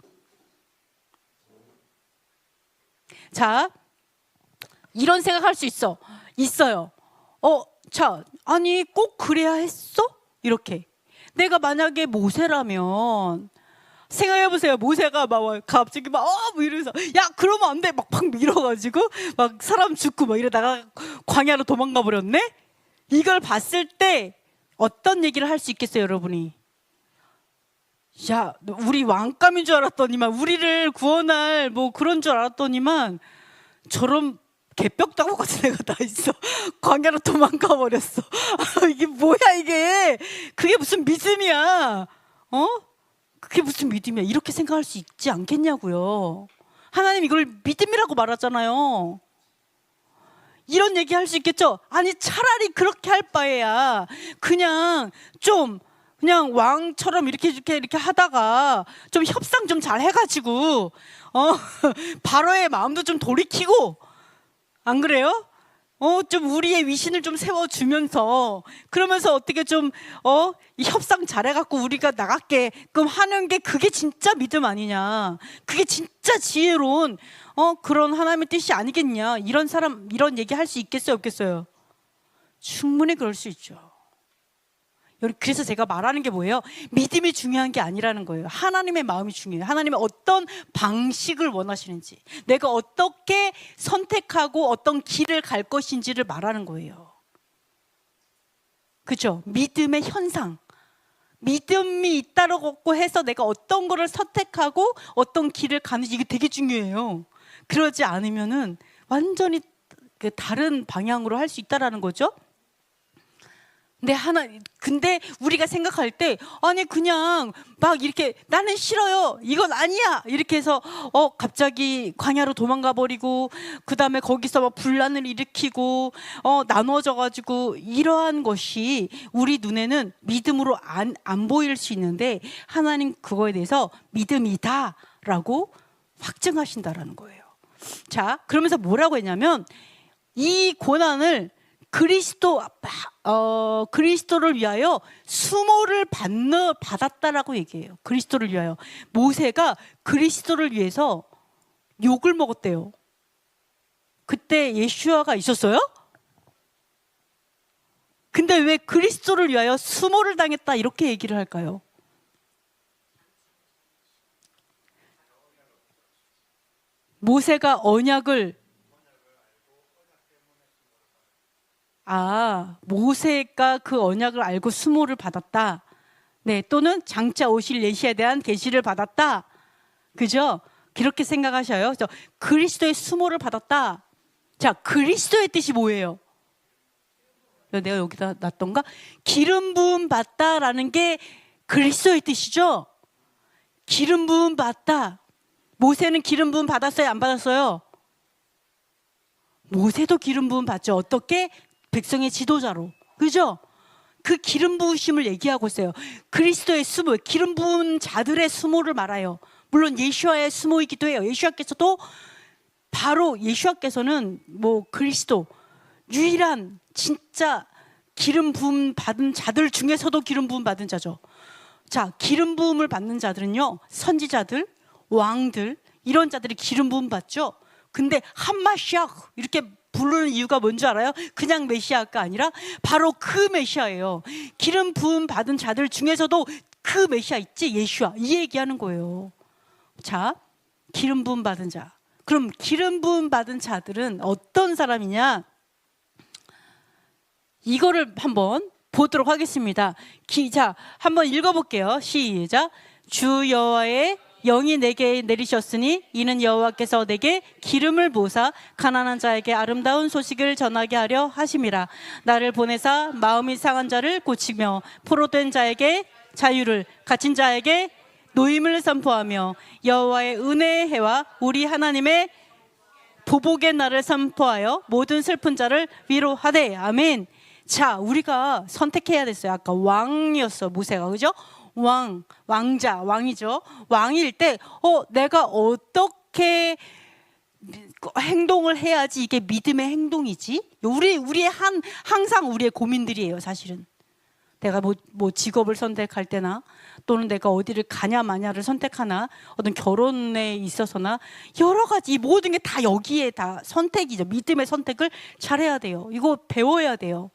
자, 이런 생각할 수 있어요. 아니 꼭 그래야 했어? 이렇게. 내가 만약에 모세라면 생각해보세요. 모세가 갑자기 이러면서 야 그러면 안 돼 막 밀어가지고 막 사람 죽고 막 이러다가 광야로 도망가 버렸네. 이걸 봤을 때 어떤 얘기를 할 수 있겠어요, 여러분이? 야, 우리 왕감인 줄 알았더니만, 우리를 구원할 그런 줄 알았더니만 저런 개벽다구 같은 애가 다 있어. 광야로 도망가 버렸어. 이게 뭐야 이게? 그게 무슨 믿음이야? 그게 무슨 믿음이야? 이렇게 생각할 수 있지 않겠냐고요. 하나님 이걸 믿음이라고 말하잖아요. 이런 얘기 할 수 있겠죠? 아니 차라리 그렇게 할 바에야 그냥 왕처럼 이렇게 하다가 좀 협상 좀 잘 해가지고 바로의 마음도 좀 돌이키고, 안 그래요? 좀 우리의 위신을 좀 세워주면서, 그러면서 어떻게 이 협상 잘해갖고 우리가 나갈게끔 하는 게 그게 진짜 믿음 아니냐. 그게 진짜 지혜로운, 그런 하나님의 뜻이 아니겠냐. 이런 얘기 할 수 있겠어요, 없겠어요? 충분히 그럴 수 있죠. 그래서 제가 말하는 게 뭐예요? 믿음이 중요한 게 아니라는 거예요. 하나님의 마음이 중요해요. 하나님의 어떤 방식을 원하시는지, 내가 어떻게 선택하고 어떤 길을 갈 것인지를 말하는 거예요. 그렇죠? 믿음의 현상. 믿음이 있다고 해서 내가 어떤 거를 선택하고 어떤 길을 가는지, 이게 되게 중요해요. 그러지 않으면은 완전히 다른 방향으로 할 수 있다라는 거죠. 근데 우리가 생각할 때, 아니, 그냥 막 이렇게 나는 싫어요, 이건 아니야, 이렇게 해서, 갑자기 광야로 도망가 버리고, 그 다음에 거기서 막 분란을 일으키고, 나눠져가지고, 이러한 것이 우리 눈에는 믿음으로 안 보일 수 있는데, 하나님 그거에 대해서 믿음이다라고 확증하신다라는 거예요. 자, 그러면서 뭐라고 했냐면, 이 고난을 그리스도를 위하여 수모를 받았다라고 얘기해요. 그리스도를 위하여. 모세가 그리스도를 위해서 욕을 먹었대요. 그때 예수아가 있었어요? 근데 왜 그리스도를 위하여 수모를 당했다 이렇게 얘기를 할까요? 모세가 모세가 그 언약을 알고 수모를 받았다. 네, 또는 장차 오실 메시아에 대한 계시를 받았다. 그죠? 그렇게 생각하셔요. 그래서 그리스도의 수모를 받았다. 자, 그리스도의 뜻이 뭐예요? 내가 여기다 놨던가? 기름 부음 받다라는 게 그리스도의 뜻이죠. 기름 부음 받다. 모세는 기름 부음 받았어요, 안 받았어요? 모세도 기름 부음 받죠. 어떻게? 백성의 지도자로. 그죠? 그 기름 부으심을 얘기하고 있어요. 그리스도의 수모, 기름 부은 자들의 수모를 말아요. 물론 예수와의 수모이기도 해요. 예수와께서는 그리스도 유일한 진짜 기름 부음 받은 자들 중에서도 기름 부음 받은 자죠. 자, 기름 부음을 받는 자들은요, 선지자들, 왕들, 이런 자들이 기름 부음 받죠. 근데 한마시아 이렇게 부르는 이유가 뭔지 알아요? 그냥 메시아가 아니라 바로 그 메시아예요. 기름 부음 받은 자들 중에서도 그 메시아 있지, 예수아, 이 얘기하는 거예요. 자, 기름 부음 받은 자. 그럼 기름 부음 받은 자들은 어떤 사람이냐? 이거를 한번 보도록 하겠습니다. 자, 한번 읽어볼게요. 시작. 주 여호와의 영이 내게 내리셨으니 이는 여호와께서 내게 기름을 부으사 가난한 자에게 아름다운 소식을 전하게 하려 하심이라. 나를 보내사 마음이 상한 자를 고치며 포로된 자에게 자유를, 갇힌 자에게 노임을 선포하며 여호와의 은혜의 해와 우리 하나님의 보복의 날을 선포하여 모든 슬픈 자를 위로하되. 아멘. 자, 우리가 선택해야 됐어요. 아까 왕이었어, 모세가. 그죠? 왕이죠. 왕일 때, 내가 어떻게 행동을 해야지 이게 믿음의 행동이지? 항상 우리의 고민들이에요, 사실은. 내가 직업을 선택할 때나, 또는 내가 어디를 가냐 마냐를 선택하나, 어떤 결혼에 있어서나, 여러 가지, 이 모든 게 다 여기에 다 선택이죠. 믿음의 선택을 잘해야 돼요. 이거 배워야 돼요.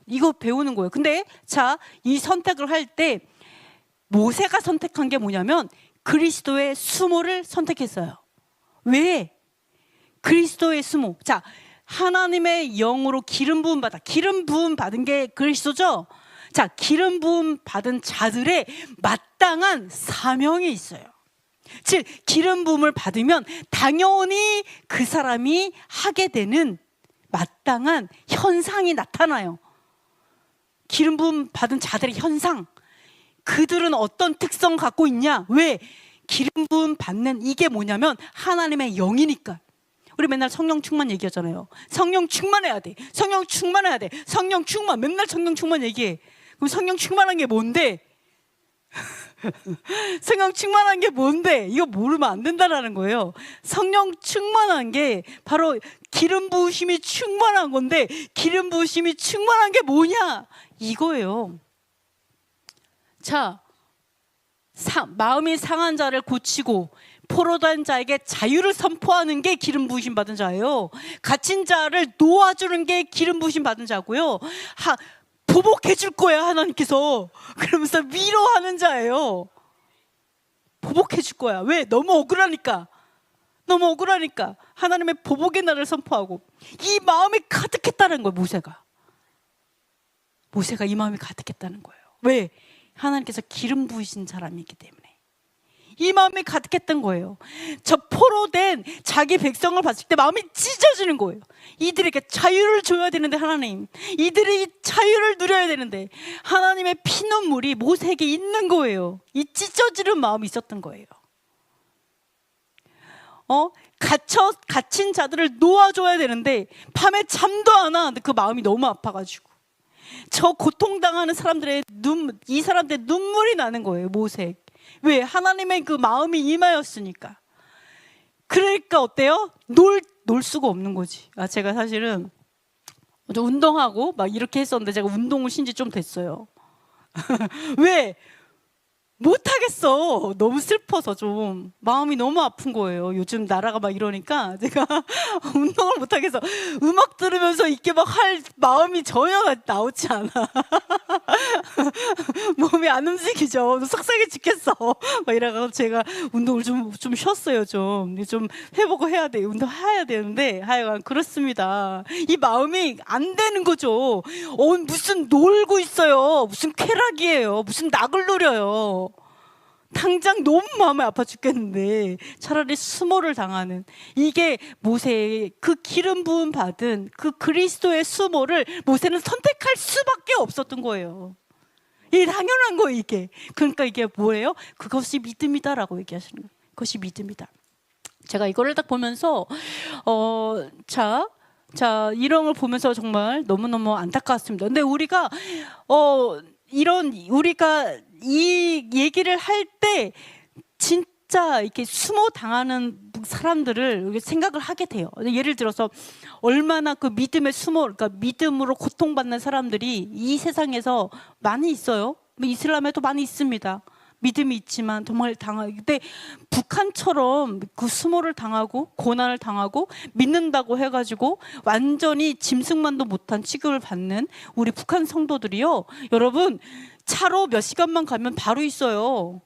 이거 배우는 거예요. 근데 자, 이 선택을 할 때 모세가 선택한 게 뭐냐면 그리스도의 수모를 선택했어요. 왜? 그리스도의 수모. 자, 하나님의 영으로 기름 부음 받은 게 그리스도죠. 자, 기름 부음 받은 자들의 마땅한 사명이 있어요. 즉, 기름 부음을 받으면 당연히 그 사람이 하게 되는 마땅한 현상이 나타나요. 기름 부음 받은 자들의 현상. 그들은 어떤 특성 갖고 있냐? 왜? 기름 부음 받는 이게 뭐냐면 하나님의 영이니까. 우리 맨날 성령 충만 얘기하잖아요. 성령 충만해야 돼. 성령 충만해야 돼. 성령 충만. 맨날 성령 충만 얘기해. 그럼 성령 충만한 게 뭔데? 성령 충만한 게 뭔데? 이거 모르면 안 된다라는 거예요. 성령 충만한 게 바로 기름 부으심이 충만한 건데, 기름 부으심이 충만한 게 뭐냐? 이거예요. 자, 마음이 상한 자를 고치고 포로된 자에게 자유를 선포하는 게 기름 부으심 받은 자예요. 갇힌 자를 놓아주는 게 기름 부으심 받은 자고요. 보복해 줄 거야, 하나님께서. 그러면서 위로하는 자예요. 보복해 줄 거야. 왜? 너무 억울하니까 하나님의 보복의 날을 선포하고, 이 마음이 가득했다는 거예요. 모세가 이 마음이 가득했다는 거예요. 왜? 하나님께서 기름 부으신 사람이기 때문에. 이 마음이 가득했던 거예요. 저 포로된 자기 백성을 봤을 때 마음이 찢어지는 거예요. 이들에게 자유를 줘야 되는데 하나님, 이들이 자유를 누려야 되는데 하나님의 피눈물이 모세에게 있는 거예요. 이 찢어지는 마음이 있었던 거예요. 갇힌 자들을 놓아줘야 되는데 밤에 잠도 안 와. 그 마음이 너무 아파가지고 저 고통당하는 사람들의 이 사람들의 눈물이 나는 거예요. 모세. 왜? 하나님의 그 마음이 임하였으니까. 그러니까 어때요? 놀 수가 없는 거지. 제가 사실은 운동하고 막 이렇게 했었는데 제가 운동을 쉰 지 좀 됐어요. 왜? 못하겠어. 너무 슬퍼서 좀 마음이 너무 아픈 거예요. 요즘 나라가 막 이러니까 제가 운동을 못하겠어. 음악 들으면서 이렇게 막 할 마음이 전혀 나오지 않아. 몸이 안 움직이죠. 속상해 죽겠어. 막 이래가지고 제가 운동을 좀 쉬었어요. 좀 회복을 해야 돼. 운동해야 되는데 하여간 그렇습니다. 이 마음이 안 되는 거죠. 무슨 놀고 있어요. 무슨 쾌락이에요. 무슨 낙을 누려요. 당장 너무 마음이 아파 죽겠는데 차라리 수모를 당하는, 이게 모세의 그 기름 부음 받은 그 그리스도의 수모를 모세는 선택할 수밖에 없었던 거예요. 이게 당연한 거예요, 이게. 그러니까 이게 뭐예요? 그것이 믿음이다라고 얘기하시는 거예요. 그것이 믿음이다. 제가 이거를 딱 보면서 이런 걸 보면서 정말 너무너무 안타까웠습니다. 근데 우리가 우리가 이 얘기를 할 때 진짜 이렇게 수모 당하는 사람들을 생각을 하게 돼요. 예를 들어서 얼마나 그 믿음의 수모, 그러니까 믿음으로 고통받는 사람들이 이 세상에서 많이 있어요. 이슬람에도 많이 있습니다. 믿음이 있지만 정말 근데 북한처럼 그 수모를 당하고 고난을 당하고 믿는다고 해가지고 완전히 짐승만도 못한 취급을 받는 우리 북한 성도들이요, 여러분 차로 몇 시간만 가면 바로 있어요.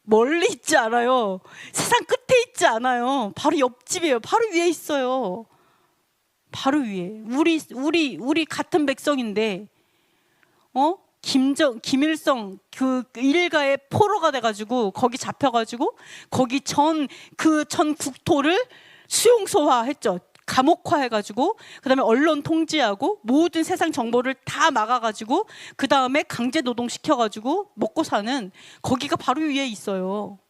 멀리 있지 않아요. 세상 끝에 있지 않아요. 바로 옆집이에요. 바로 위에 있어요. 바로 위에. 우리 같은 백성인데 김일성 그 일가의 포로가 돼가지고 거기 잡혀가지고 거기 전 국토를 수용소화했죠. 감옥화해가지고 그다음에 언론 통제하고 모든 세상 정보를 다 막아가지고 그 다음에 강제 노동시켜가지고 먹고 사는, 거기가 바로 위에 있어요.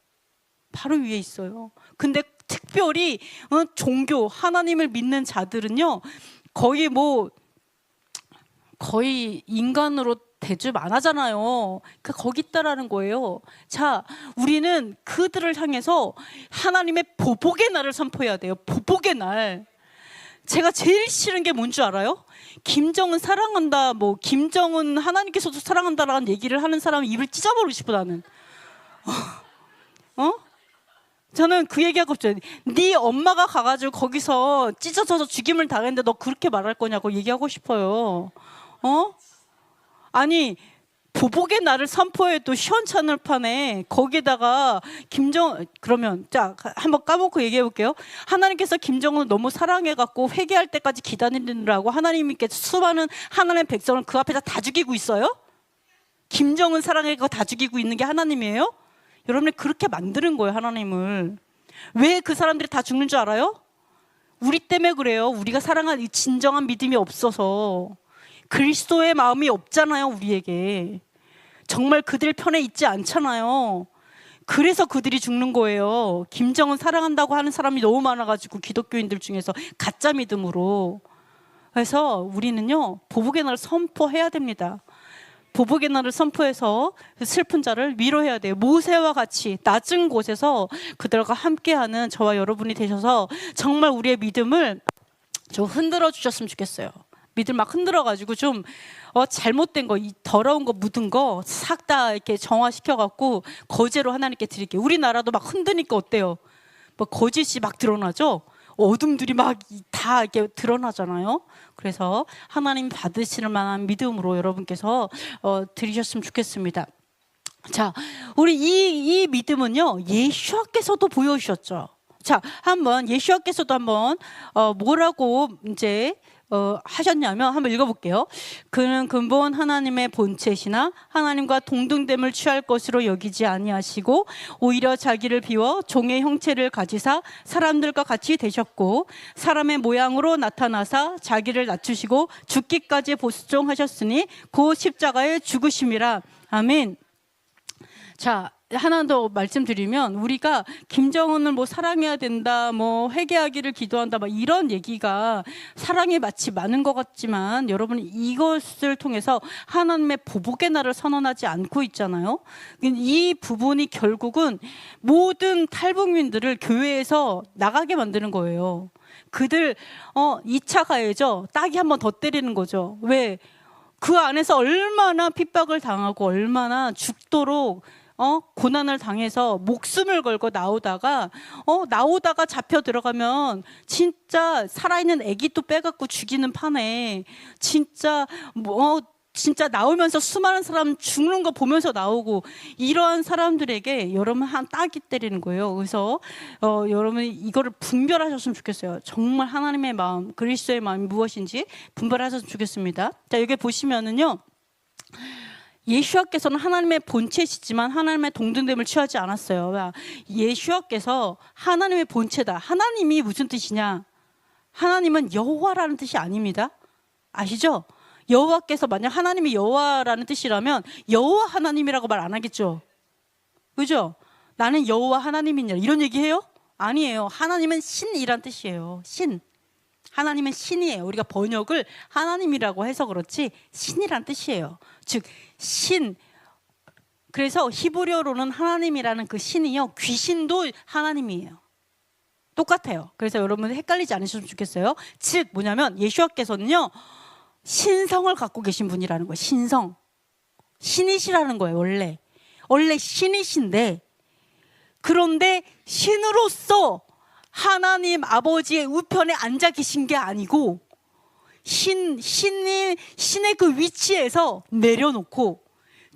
바로 위에 있어요. 근데 특별히 종교 하나님을 믿는 자들은요 거의 인간으로 대접 안 하잖아요. 거기 있다라는 거예요. 자, 우리는 그들을 향해서 하나님의 보복의 날을 선포해야 돼요. 보복의 날. 제가 제일 싫은 게 뭔지 알아요? 김정은 사랑한다, 김정은 하나님께서도 사랑한다라는 얘기를 하는 사람 입을 찢어버리고 싶어, 나는. 저는 그 얘기하고 싶죠. 네 엄마가 가가지고 거기서 찢어져서 죽임을 당했는데 너 그렇게 말할 거냐고 얘기하고 싶어요. 아니, 보복의 날을 선포해도 시원찮을 판에 거기다가 그러면 한번 까먹고 얘기해 볼게요. 하나님께서 김정은을 너무 사랑해갖고 회개할 때까지 기다리느라고 하나님께서 수많은 하나님의 백성을 그 앞에서 다 죽이고 있어요? 김정은 사랑해갖고 다 죽이고 있는 게 하나님이에요? 여러분이 그렇게 만드는 거예요, 하나님을. 왜 그 사람들이 다 죽는 줄 알아요? 우리 때문에 그래요. 우리가 사랑하는 진정한 믿음이 없어서. 그리스도의 마음이 없잖아요, 우리에게. 정말 그들 편에 있지 않잖아요. 그래서 그들이 죽는 거예요. 김정은 사랑한다고 하는 사람이 너무 많아가지고, 기독교인들 중에서 가짜 믿음으로. 그래서 우리는요 보복의 날을 선포해야 됩니다. 보복의 날을 선포해서 슬픈 자를 위로해야 돼요. 모세와 같이 낮은 곳에서 그들과 함께하는 저와 여러분이 되셔서 정말 우리의 믿음을 좀 흔들어 주셨으면 좋겠어요. 믿음 막 흔들어가지고 좀 잘못된 거, 이 더러운 거 묻은 거 싹 다 이렇게 정화시켜갖고 거제로 하나님께 드릴게요. 우리나라도 막 흔드니까 어때요? 거짓이 막 드러나죠? 어둠들이 막 다 이렇게 드러나잖아요. 그래서 하나님 받으실 만한 믿음으로 여러분께서 드리셨으면 좋겠습니다. 자, 우리 이 믿음은요 예수께서도 보여주셨죠. 자, 한번 예수께서도 한번 뭐라고 이제 하셨냐면 한번 읽어볼게요. 그는 근본 하나님의 본체시나 하나님과 동등됨을 취할 것으로 여기지 아니하시고 오히려 자기를 비워 종의 형체를 가지사 사람들과 같이 되셨고 사람의 모양으로 나타나사 자기를 낮추시고 죽기까지 복종하셨으니 그 십자가의 죽으심이라. 아멘. 자, 하나 더 말씀드리면 우리가 김정은을 뭐 사랑해야 된다, 뭐 회개하기를 기도한다, 막 이런 얘기가 사랑에 마치 많은 것 같지만 여러분 이것을 통해서 하나님의 보복의 날을 선언하지 않고 있잖아요. 이 부분이 결국은 모든 탈북민들을 교회에서 나가게 만드는 거예요. 그들 2차 가해죠. 따기 한 번 더 때리는 거죠. 왜? 그 안에서 얼마나 핍박을 당하고 얼마나 죽도록 고난을 당해서 목숨을 걸고 나오다가 잡혀 들어가면 진짜 살아있는 애기도 빼갖고 죽이는 판에 진짜 진짜 나오면서 수많은 사람 죽는 거 보면서 나오고 이러한 사람들에게 여러분 한 따기 때리는 거예요. 그래서 여러분 이거를 분별하셨으면 좋겠어요. 정말 하나님의 마음, 그리스도의 마음이 무엇인지 분별하셨으면 좋겠습니다. 자, 여기 보시면은요. 예수와께서는 하나님의 본체시지만 하나님의 동등됨을 취하지 않았어요. 예수와께서 하나님의 본체다. 하나님이 무슨 뜻이냐? 하나님은 여호와라는 뜻이 아닙니다. 아시죠? 여호와께서 만약 하나님이 여호와라는 뜻이라면 여호와 하나님이라고 말 안 하겠죠? 그죠? 나는 여호와 하나님이냐 이런 얘기해요? 아니에요. 하나님은 신이란 뜻이에요. 신. 하나님은 신이에요. 우리가 번역을 하나님이라고 해서 그렇지 신이란 뜻이에요. 즉 신. 그래서 히브리어로는 하나님이라는 그 신이요 귀신도 하나님이에요. 똑같아요. 그래서 여러분 헷갈리지 않으셨으면 좋겠어요. 즉 뭐냐면 예수와께서는요 신성을 갖고 계신 분이라는 거예요. 신성. 신이시라는 거예요. 원래 신이신데 그런데 신으로서 하나님 아버지의 우편에 앉아 계신 게 아니고 신의 그 위치에서 내려놓고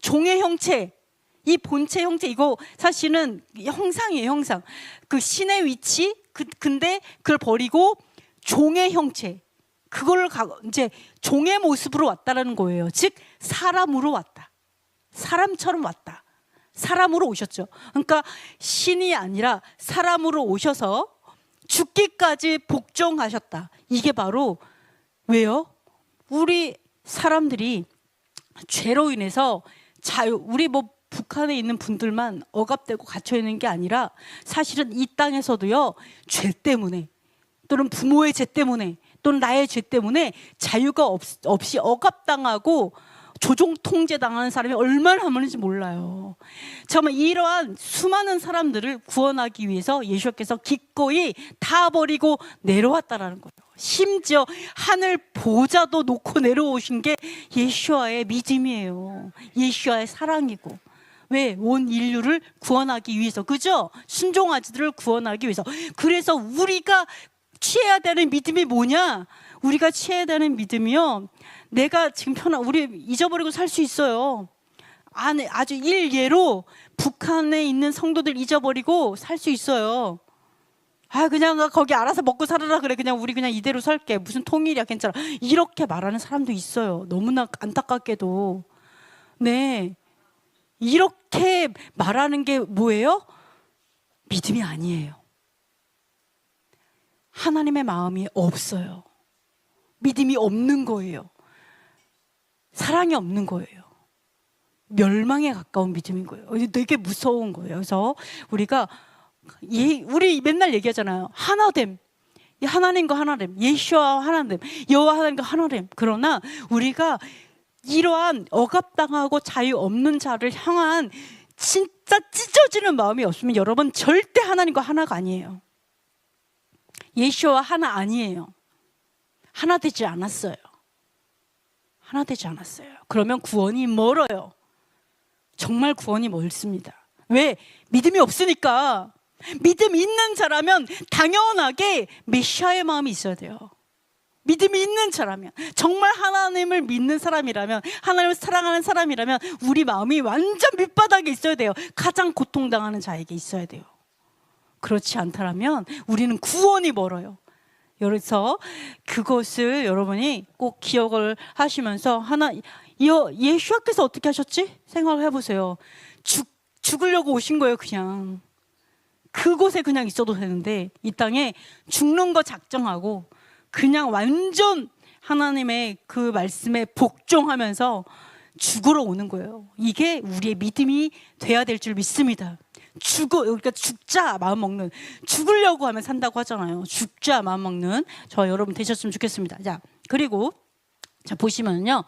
종의 형체, 이 본체 형체 이거 사실은 형상이에요. 형상. 그 신의 위치 근데 그걸 버리고 종의 형체 그걸 이제 종의 모습으로 왔다라는 거예요. 즉 사람으로 왔다. 사람처럼 왔다. 사람으로 오셨죠. 그러니까 신이 아니라 사람으로 오셔서 죽기까지 복종하셨다. 이게 바로 왜요? 우리 사람들이 죄로 인해서 우리 뭐 북한에 있는 분들만 억압되고 갇혀 있는 게 아니라 사실은 이 땅에서도요 죄 때문에 또는 부모의 죄 때문에 또는 나의 죄 때문에 자유가 없이 억압당하고 조종 통제당하는 사람이 얼마나 많은지 몰라요. 정말 이러한 수많은 사람들을 구원하기 위해서 예수께서 기꺼이 다 버리고 내려왔다라는 거예요. 심지어 하늘 보좌도 놓고 내려오신 게 예수와의 믿음이에요. 예수와의 사랑이고. 왜? 온 인류를 구원하기 위해서. 그죠? 순종하지들을 구원하기 위해서. 그래서 우리가 취해야 되는 믿음이 뭐냐? 우리가 취해야 되는 믿음이요. 내가 지금 우리 잊어버리고 살 수 있어요. 아주 일예로 북한에 있는 성도들 잊어버리고 살 수 있어요. 그냥 거기 알아서 먹고 살아라 그래. 우리 그냥 이대로 살게. 무슨 통일이야 괜찮아. 이렇게 말하는 사람도 있어요. 너무나 안타깝게도. 네. 이렇게 말하는 게 뭐예요? 믿음이 아니에요. 하나님의 마음이 없어요. 믿음이 없는 거예요. 사랑이 없는 거예요. 멸망에 가까운 믿음인 거예요. 되게 무서운 거예요. 그래서 우리 맨날 얘기하잖아요. 하나됨. 하나님과 하나됨. 예수와 하나됨. 여호와 하나님과 하나됨. 그러나 우리가 이러한 억압당하고 자유 없는 자를 향한 진짜 찢어지는 마음이 없으면 여러분 절대 하나님과 하나가 아니에요. 예수와 하나 아니에요. 하나 되지 않았어요. 하나 되지 않았어요. 그러면 구원이 멀어요. 정말 구원이 멀습니다. 왜? 믿음이 없으니까. 믿음 있는 자라면 당연하게 메시아의 마음이 있어야 돼요. 믿음이 있는 자라면, 정말 하나님을 믿는 사람이라면, 하나님을 사랑하는 사람이라면 우리 마음이 완전 밑바닥에 있어야 돼요. 가장 고통당하는 자에게 있어야 돼요. 그렇지 않다면 우리는 구원이 멀어요. 그래서 그것을 여러분이 꼭 기억을 하시면서 예수님께서 어떻게 하셨지? 생각을 해보세요. 죽으려고 오신 거예요, 그냥. 그곳에 그냥 있어도 되는데 이 땅에 죽는 거 작정하고 그냥 완전 하나님의 그 말씀에 복종하면서 죽으러 오는 거예요. 이게 우리의 믿음이 돼야 될 줄 믿습니다. 그러니까 죽자 마음 먹는, 죽으려고 하면 산다고 하잖아요. 죽자 마음 먹는 저 여러분 되셨으면 좋겠습니다. 자, 그리고 자 보시면요,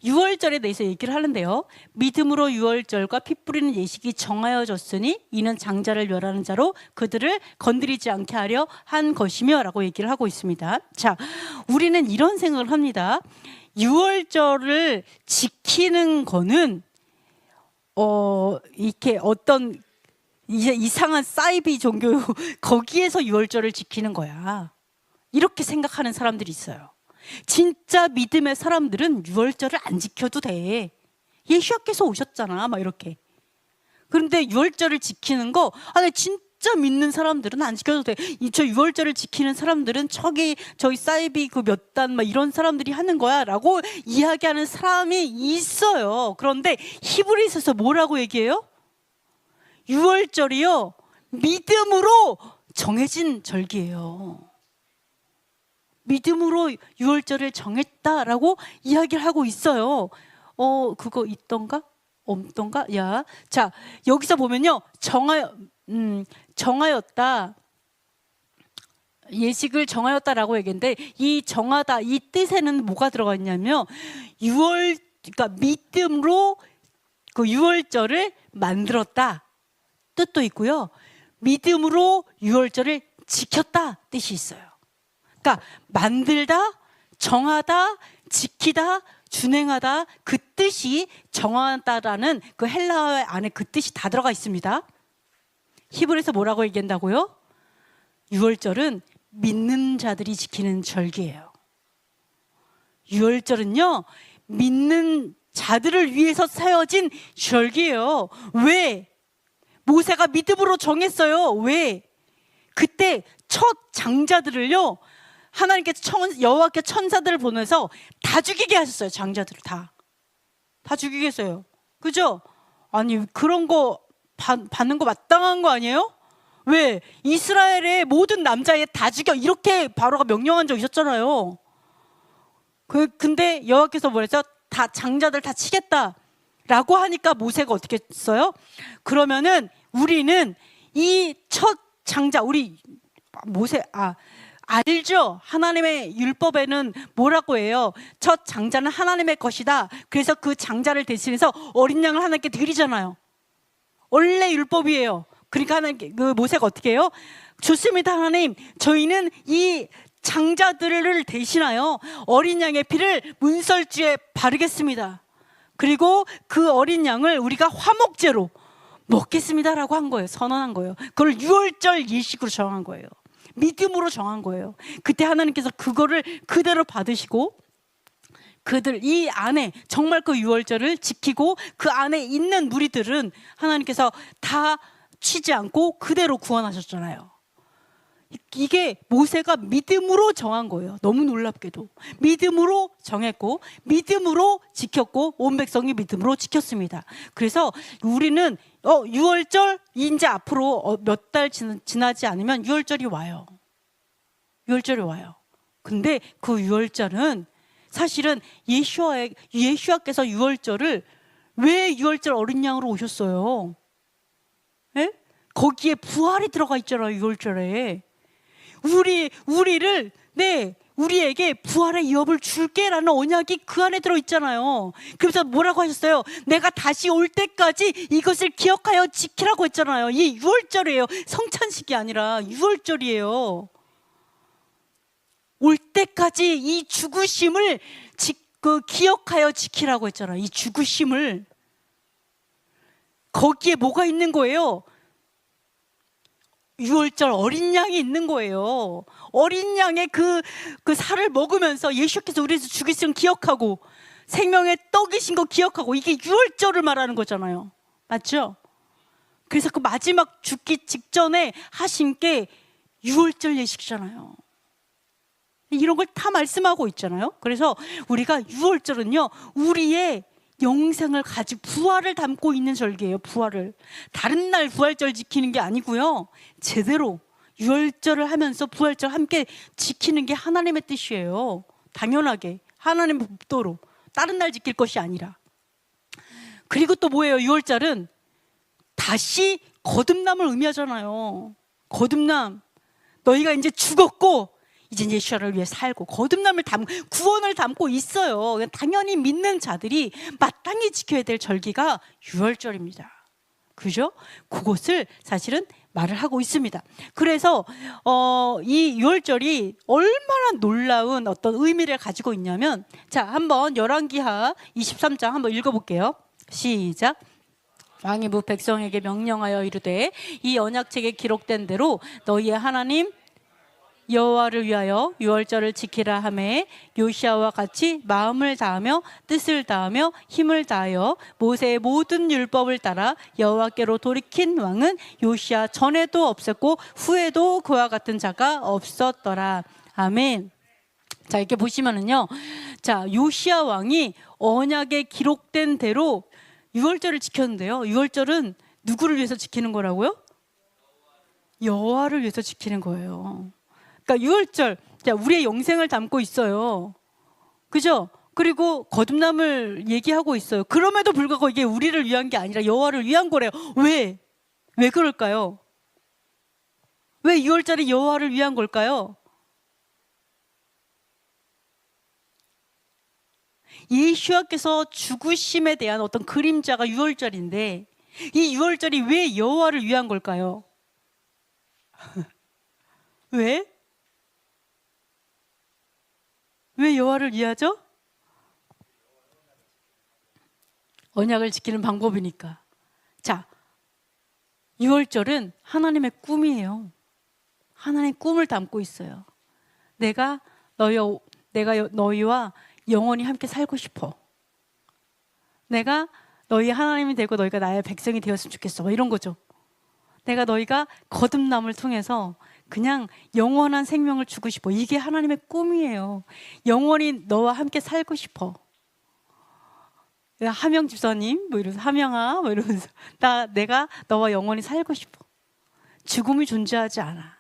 유월절에 대해서 얘기를 하는데요. 믿음으로 유월절과 피 뿌리는 예식이 정하여졌으니 이는 장자를 멸하는 자로 그들을 건드리지 않게 하려 한 것이며 라고 얘기를 하고 있습니다. 자, 우리는 이런 생각을 합니다. 유월절을 지키는 거는 이렇게 어떤 이제 이상한 사이비 종교 거기에서 유월절을 지키는 거야, 이렇게 생각하는 사람들이 있어요. 진짜 믿음의 사람들은 유월절을 안 지켜도 돼. 예수님께서 오셨잖아, 막 이렇게. 그런데 유월절을 지키는 거, 진짜 믿는 사람들은 안 지켜도 돼. 저 유월절을 지키는 사람들은 저기 사이비 그 몇 단 막 이런 사람들이 하는 거야라고 이야기하는 사람이 있어요. 그런데 히브리서에서 뭐라고 얘기해요? 유월절이요, 믿음으로 정해진 절기예요. 믿음으로 유월절을 정했다라고 이야기를 하고 있어요. 그거 있던가? 없던가? 야, 자, 여기서 보면요, 정하였다. 예식을 정하였다라고 얘기했는데, 이 정하다, 이 뜻에는 뭐가 들어가 있냐면, 그러니까 믿음으로 그 유월절을 만들었다 뜻도 있고요, 믿음으로 유월절을 지켰다 뜻이 있어요. 그러니까 만들다, 정하다, 지키다, 준행하다, 그 뜻이 정하다라는 그 헬라어 안에 그 뜻이 다 들어가 있습니다. 히브리서 뭐라고 얘기한다고요? 유월절은 믿는 자들이 지키는 절기예요. 유월절은요, 믿는 자들을 위해서 세워진 절기예요. 왜? 모세가 믿음으로 정했어요. 왜? 그때 첫 장자들을요, 하나님께서 여호와께 천사들을 보내서 다 죽이게 하셨어요. 장자들을 다 죽이게 했어요. 그죠? 아니, 그런 거 받는 거 마땅한 거 아니에요? 왜? 이스라엘의 모든 남자애 다 죽여, 이렇게 바로가 명령한 적 있었잖아요. 근데 여호와께서 뭐랬어요? 다 장자들 다 치겠다라고 하니까 모세가 어떻게 했어요? 그러면은 우리는 이 첫 장자, 우리 모세 알죠? 하나님의 율법에는 뭐라고 해요? 첫 장자는 하나님의 것이다. 그래서 그 장자를 대신해서 어린 양을 하나님께 드리잖아요. 원래 율법이에요. 그러니까 그 모세가 어떻게 해요? 좋습니다, 하나님. 저희는 이 장자들을 대신하여 어린 양의 피를 문설주에 바르겠습니다. 그리고 그 어린 양을 우리가 화목제로 먹겠습니다라고 한 거예요. 선언한 거예요. 그걸 유월절 예식으로 정한 거예요. 믿음으로 정한 거예요. 그때 하나님께서 그거를 그대로 받으시고, 그들 이 안에 정말 그 유월절을 지키고 그 안에 있는 무리들은 하나님께서 다 치지 않고 그대로 구원하셨잖아요. 이게 모세가 믿음으로 정한 거예요. 너무 놀랍게도 믿음으로 정했고 믿음으로 지켰고 온 백성이 믿음으로 지켰습니다. 그래서 우리는 유월절 이제 앞으로 몇 달 지나지 않으면 유월절이 와요. 유월절이 와요. 근데 그 유월절은 사실은 예수와께서 유월절을 왜 유월절 어린 양으로 오셨어요? 예? 거기에 부활이 들어가 있잖아요. 유월절에 우리에게 부활의 유업을 줄게라는 언약이 그 안에 들어있잖아요. 그래서 뭐라고 하셨어요? 내가 다시 올 때까지 이것을 기억하여 지키라고 했잖아요. 이 유월절이에요. 성찬식이 아니라 유월절이에요. 올 때까지 이 죽으심을 기억하여 지키라고 했잖아요. 이 죽으심을. 거기에 뭐가 있는 거예요? 유월절 어린 양이 있는 거예요. 어린 양의 그 살을 먹으면서 예수께서 우리에서 죽이신 기억하고 생명의 떡이신 거 기억하고, 이게 유월절을 말하는 거잖아요. 맞죠? 그래서 그 마지막 죽기 직전에 하신 게 유월절 예식이잖아요. 이런 걸 다 말씀하고 있잖아요. 그래서 우리가 유월절은요, 우리의 영생을 가지고 부활을 담고 있는 절기예요. 부활을. 다른 날 부활절 지키는 게 아니고요, 제대로 유월절을 하면서 부활절 함께 지키는 게 하나님의 뜻이에요. 당연하게 하나님의 법도로, 다른 날 지킬 것이 아니라. 그리고 또 뭐예요? 유월절은 다시 거듭남을 의미하잖아요. 거듭남. 너희가 이제 죽었고 이제 예수를 위해 살고 거듭남을 구원을 담고 있어요. 당연히 믿는 자들이 마땅히 지켜야 될 절기가 유월절입니다. 그죠? 그것을 사실은 말을 하고 있습니다. 그래서 이 유월절이 얼마나 놀라운 어떤 의미를 가지고 있냐면, 자, 한번 열왕기하 23장 한번 읽어볼게요. 시작. 왕이 무 백성에게 명령하여 이르되 이 언약책에 기록된 대로 너희의 하나님 여호와를 위하여 유월절을 지키라 하매 요시아와 같이 마음을 다하며 뜻을 다하며 힘을 다하여 모세의 모든 율법을 따라 여호와께로 돌이킨 왕은 요시아 전에도 없었고 후에도 그와 같은 자가 없었더라. 아멘. 자, 이렇게 보시면은요, 자, 요시아 왕이 언약에 기록된 대로 유월절을 지켰는데요, 유월절은 누구를 위해서 지키는 거라고요? 여호와를 위해서 지키는 거예요. 그러니까 유월절, 자, 우리의 영생을 담고 있어요. 그죠? 그리고 거듭남을 얘기하고 있어요. 그럼에도 불구하고 이게 우리를 위한 게 아니라 여호와를 위한 거래요. 왜? 왜 그럴까요? 왜 유월절이 여호와를 위한 걸까요? 예수님께서 죽으심에 대한 어떤 그림자가 유월절인데, 이 유월절이 왜 여호와를 위한 걸까요? 왜? 왜 여호와를 위하죠? 언약을 지키는 방법이니까. 자, 유월절은 하나님의 꿈이에요. 하나님의 꿈을 담고 있어요. 내가 너희와 영원히 함께 살고 싶어. 내가 너희 하나님이 되고 너희가 나의 백성이 되었으면 좋겠어. 이런 거죠. 내가 너희가 거듭남을 통해서 그냥 영원한 생명을 주고 싶어. 이게 하나님의 꿈이에요. 영원히 너와 함께 살고 싶어. 하명 집사님 뭐 이러면서, 하명아 뭐 이러면서, 내가 너와 영원히 살고 싶어. 죽음이 존재하지 않아.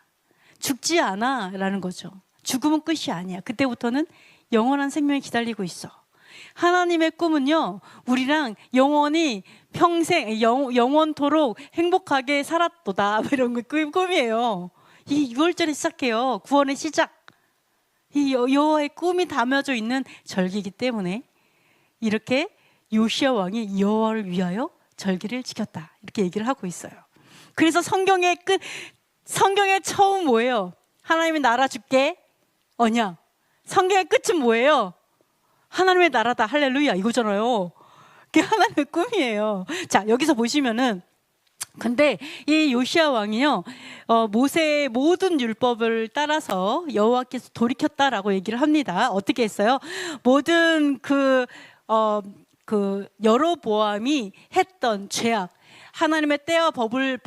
죽지 않아 라는 거죠. 죽음은 끝이 아니야. 그때부터는 영원한 생명이 기다리고 있어. 하나님의 꿈은요, 우리랑 영원히 평생 영원토록 행복하게 살았도다, 이런 거 꿈이에요. 이 6월절에 시작해요. 구원의 시작. 이 여호와의 꿈이 담아져 있는 절기이기 때문에 이렇게 요시아 왕이 여호와를 위하여 절기를 지켰다, 이렇게 얘기를 하고 있어요. 그래서 성경의 처음 뭐예요? 하나님의 나라 줄게, 언약. 성경의 끝은 뭐예요? 하나님의 나라다, 할렐루야, 이거잖아요. 그게 하나님의 꿈이에요. 자, 여기서 보시면은, 근데 이 요시아 왕이요, 모세의 모든 율법을 따라서 여호와께서 돌이켰다라고 얘기를 합니다. 어떻게 했어요? 모든 여로보암이 했던 죄악, 하나님의 때와 법을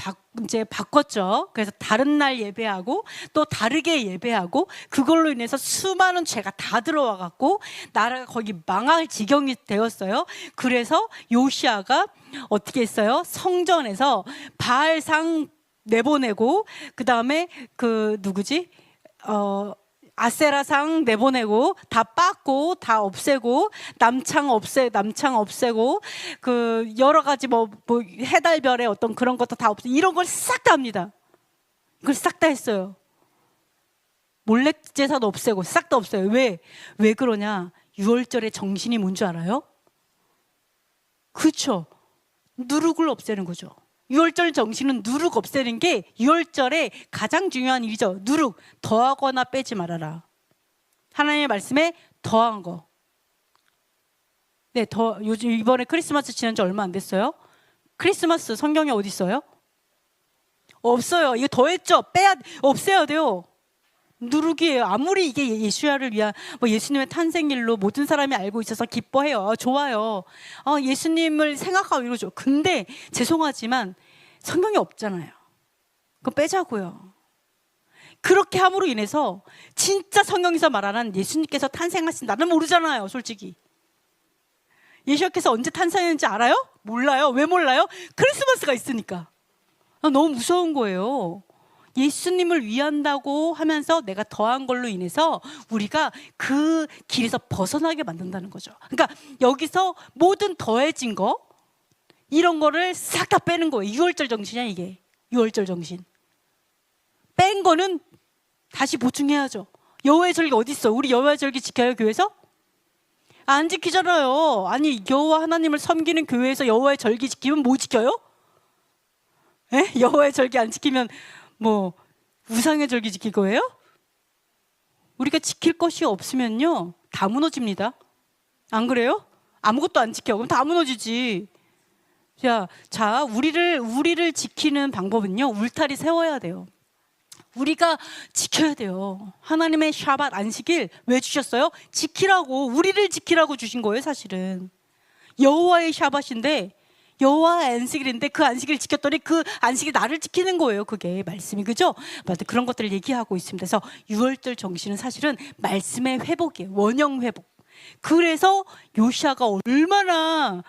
이제 바꿨죠. 그래서 다른 날 예배하고 또 다르게 예배하고, 그걸로 인해서 수많은 죄가 다 들어와 갖고 나라가 거기 망할 지경이 되었어요. 그래서 요시아가 어떻게 했어요? 성전에서 바알상 내보내고, 그 다음에 아세라상 내보내고, 다 빻고 다 없애고, 남창 없애고, 여러 가지 뭐 해달별의 어떤 그런 것도 다 없애, 이런 걸 싹 다 합니다. 이걸 싹 다 했어요. 몰래 제사도 없애고 싹 다 없어요. 왜 그러냐? 6월절의 정신이 뭔지 알아요? 그렇죠. 누룩을 없애는 거죠. 6월절 정신은 누룩 없애는 게 6월절의 가장 중요한 일이죠. 누룩, 더하거나 빼지 말아라. 하나님의 말씀에 더한 거. 네, 요즘 이번에 크리스마스 지난 지 얼마 안 됐어요? 크리스마스 성경에 어디 있어요? 없어요. 이거 더했죠? 없애야 돼요. 누룩이에요. 아무리 이게 예수야를 위한 예수님의 탄생일로 모든 사람이 알고 있어서 기뻐해요. 좋아요. 예수님을 생각하고 이러죠. 근데 죄송하지만 성경에 없잖아요. 그거 빼자고요. 그렇게 함으로 인해서 진짜 성경에서 말하는 예수님께서 탄생하신 날은 모르잖아요, 솔직히. 예수님께서 언제 탄생했는지 알아요? 몰라요. 왜 몰라요? 크리스마스가 있으니까. 너무 무서운 거예요. 예수님을 위한다고 하면서 내가 더한 걸로 인해서 우리가 그 길에서 벗어나게 만든다는 거죠. 그러니까 여기서 모든 더해진 거, 이런 거를 싹 다 빼는 거예요. 6월절 정신이야, 이게. 6월절 정신. 뺀 거는 다시 보충해야죠. 여호와의 절기 어디 있어? 우리 여호와의 절기 지켜요, 교회에서? 안 지키잖아요. 아니, 여호와 하나님을 섬기는 교회에서 여호와의 절기 지키면 뭐 지켜요? 에? 여호와의 절기 안 지키면 뭐 우상의 절기 지킬 거예요? 우리가 지킬 것이 없으면요, 다 무너집니다. 안 그래요? 아무것도 안 지켜. 그럼 다 무너지지. 자, 우리를 지키는 방법은요, 울타리 세워야 돼요. 우리가 지켜야 돼요. 하나님의 샤밧 안식일 왜 주셨어요? 지키라고, 우리를 지키라고 주신 거예요, 사실은. 여호와의 샤밧인데, 여호와의 안식일인데 그 안식일을 지켰더니 그 안식이 나를 지키는 거예요. 그게 말씀이, 그죠? 그런 것들을 얘기하고 있습니다. 그래서 6월절 정신은 사실은 말씀의 회복이에요. 원형 회복. 그래서 요시아가 얼마나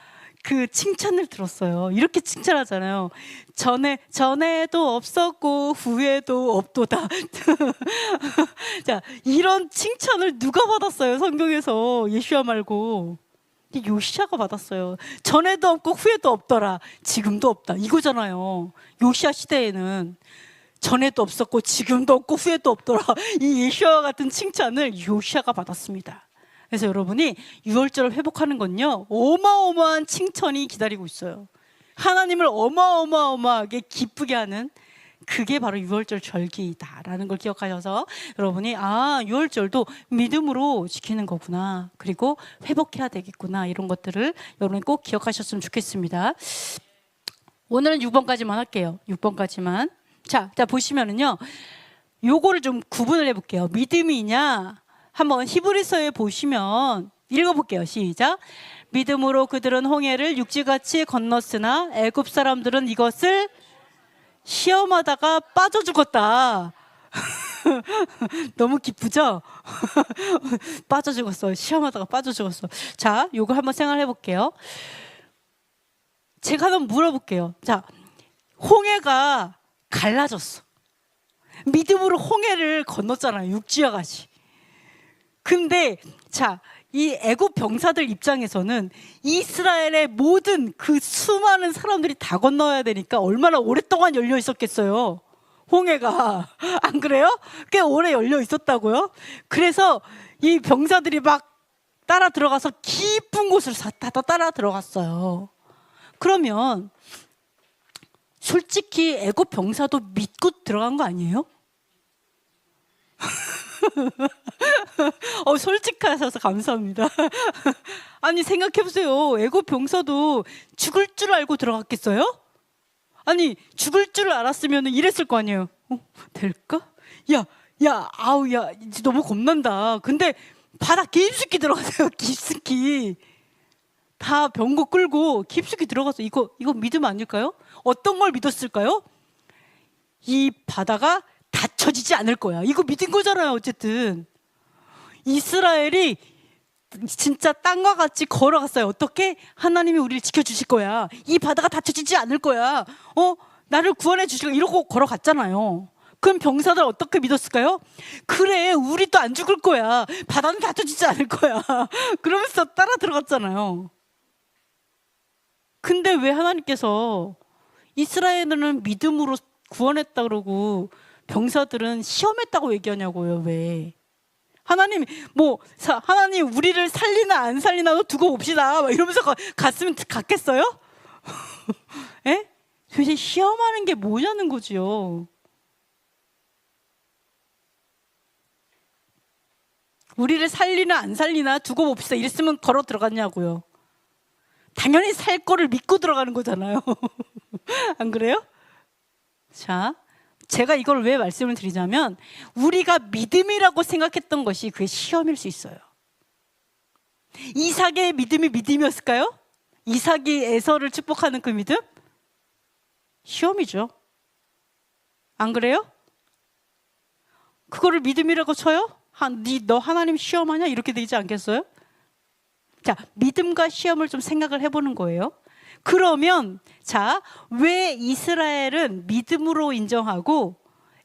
그 칭찬을 들었어요. 이렇게 칭찬하잖아요. 전에도 없었고 후에도 없도다. 자, 이런 칭찬을 누가 받았어요? 성경에서. 예수야 말고 요시아가 받았어요. 전에도 없고 후에도 없더라. 지금도 없다. 이거잖아요. 요시아 시대에는 전에도 없었고 지금도 없고 후에도 없더라. 이 예수와 같은 칭찬을 요시아가 받았습니다. 그래서 여러분이 6월절을 회복하는 건요, 어마어마한 칭찬이 기다리고 있어요. 하나님을 어마어마하게 기쁘게 하는, 그게 바로 6월절 절기다라는 걸 기억하셔서 여러분이 6월절도 믿음으로 지키는 거구나, 그리고 회복해야 되겠구나, 이런 것들을 여러분이 꼭 기억하셨으면 좋겠습니다. 오늘은 6번까지만 할게요. 6번까지만. 자, 보시면은요, 요거를 좀 구분을 해볼게요. 믿음이냐, 한번 히브리서에 보시면 읽어볼게요. 시작. 믿음으로 그들은 홍해를 육지같이 건넜으나 애굽 사람들은 이것을 시험하다가 빠져 죽었다. 너무 기쁘죠? 빠져 죽었어. 시험하다가 빠져 죽었어. 자, 요거 한번 생각해 볼게요. 제가 한번 물어볼게요. 자, 홍해가 갈라졌어. 믿음으로 홍해를 건넜잖아요. 육지와 같이. 근데 자, 이 애굽 병사들 입장에서는 이스라엘의 모든 그 수많은 사람들이 다 건너야 되니까 얼마나 오랫동안 열려 있었겠어요, 홍해가. 안 그래요? 꽤 오래 열려 있었다고요. 그래서 이 병사들이 막 따라 들어가서 깊은 곳을 다 따라 들어갔어요. 그러면 솔직히 애굽 병사도 믿고 들어간 거 아니에요? 솔직하셔서 감사합니다. 아니, 생각해보세요. 애굽 병사도 죽을 줄 알고 들어갔겠어요? 아니, 죽을 줄 알았으면 이랬을 거 아니에요. 될까? 야, 이제 너무 겁난다. 근데 바다 깊숙이 들어가세요. 깊숙이. 다 병거 끌고 깊숙이 들어가서 이거 믿음 아닐까요? 어떤 걸 믿었을까요? 이 바다가 닫혀지지 않을 거야. 이거 믿은 거잖아요. 어쨌든 이스라엘이 진짜 땅과 같이 걸어갔어요. 어떻게? 하나님이 우리를 지켜주실 거야. 이 바다가 닫혀지지 않을 거야. 나를 구원해 주실 거야. 이러고 걸어갔잖아요. 그럼 병사들 어떻게 믿었을까요? 그래, 우리도 안 죽을 거야. 바다는 닫혀지지 않을 거야. 그러면서 따라 들어갔잖아요. 근데 왜 하나님께서 이스라엘은 믿음으로 구원했다 그러고 병사들은 시험했다고 얘기하냐고요? 왜? 하나님 하나님 우리를 살리나 안 살리나 두고 봅시다 막 이러면서 갔으면 갔겠어요? 에? 도대체 시험하는 게 뭐냐는 거지요. 우리를 살리나 안 살리나 두고 봅시다 이랬으면 걸어 들어갔냐고요. 당연히 살 거를 믿고 들어가는 거잖아요. 안 그래요? 자, 제가 이걸 왜 말씀을 드리자면 우리가 믿음이라고 생각했던 것이 그게 시험일 수 있어요. 이삭의 믿음이 믿음이었을까요? 이삭이 에서를 축복하는 그 믿음? 시험이죠. 안 그래요? 그거를 믿음이라고 쳐요? 너 하나님 시험하냐? 이렇게 되지 않겠어요? 자, 믿음과 시험을 좀 생각을 해보는 거예요. 그러면 자, 왜 이스라엘은 믿음으로 인정하고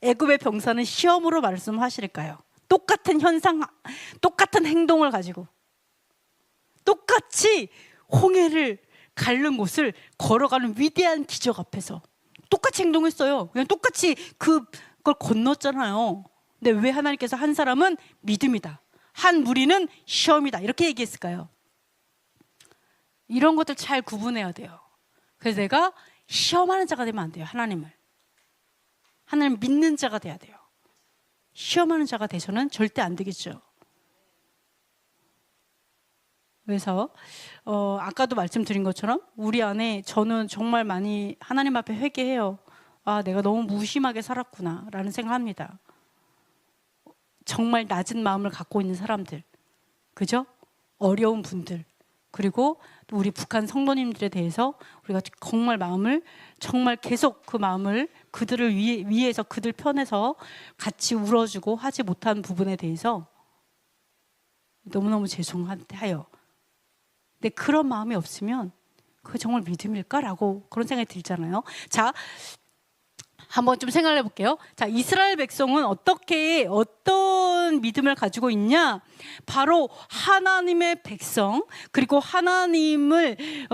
애굽의 병사는 시험으로 말씀하실까요? 똑같은 현상, 똑같은 행동을 가지고 똑같이 홍해를 가른 곳을 걸어가는 위대한 기적 앞에서 똑같이 행동했어요. 그냥 똑같이 그걸 건넜잖아요. 근데 왜 하나님께서 한 사람은 믿음이다, 한 무리는 시험이다 이렇게 얘기했을까요? 이런 것들 잘 구분해야 돼요. 그래서 내가 시험하는 자가 되면 안 돼요. 하나님을 믿는 자가 돼야 돼요. 시험하는 자가 돼서는 절대 안 되겠죠. 그래서 아까도 말씀드린 것처럼 우리 안에 저는 정말 많이 하나님 앞에 회개해요. 아, 내가 너무 무심하게 살았구나 라는 생각합니다. 정말 낮은 마음을 갖고 있는 사람들, 그죠? 어려운 분들, 그리고 또 우리 북한 성도님들에 대해서 우리가 정말 마음을 정말 계속 그 마음을 그들을 위해서 그들 편에서 같이 울어주고 하지 못한 부분에 대해서 너무너무 죄송하요. 근데 그런 마음이 없으면 그게 정말 믿음일까라고 그런 생각이 들잖아요. 자, 한번 좀 생각해 볼게요. 자, 이스라엘 백성은 어떤 믿음을 가지고 있냐? 바로 하나님의 백성, 그리고 하나님을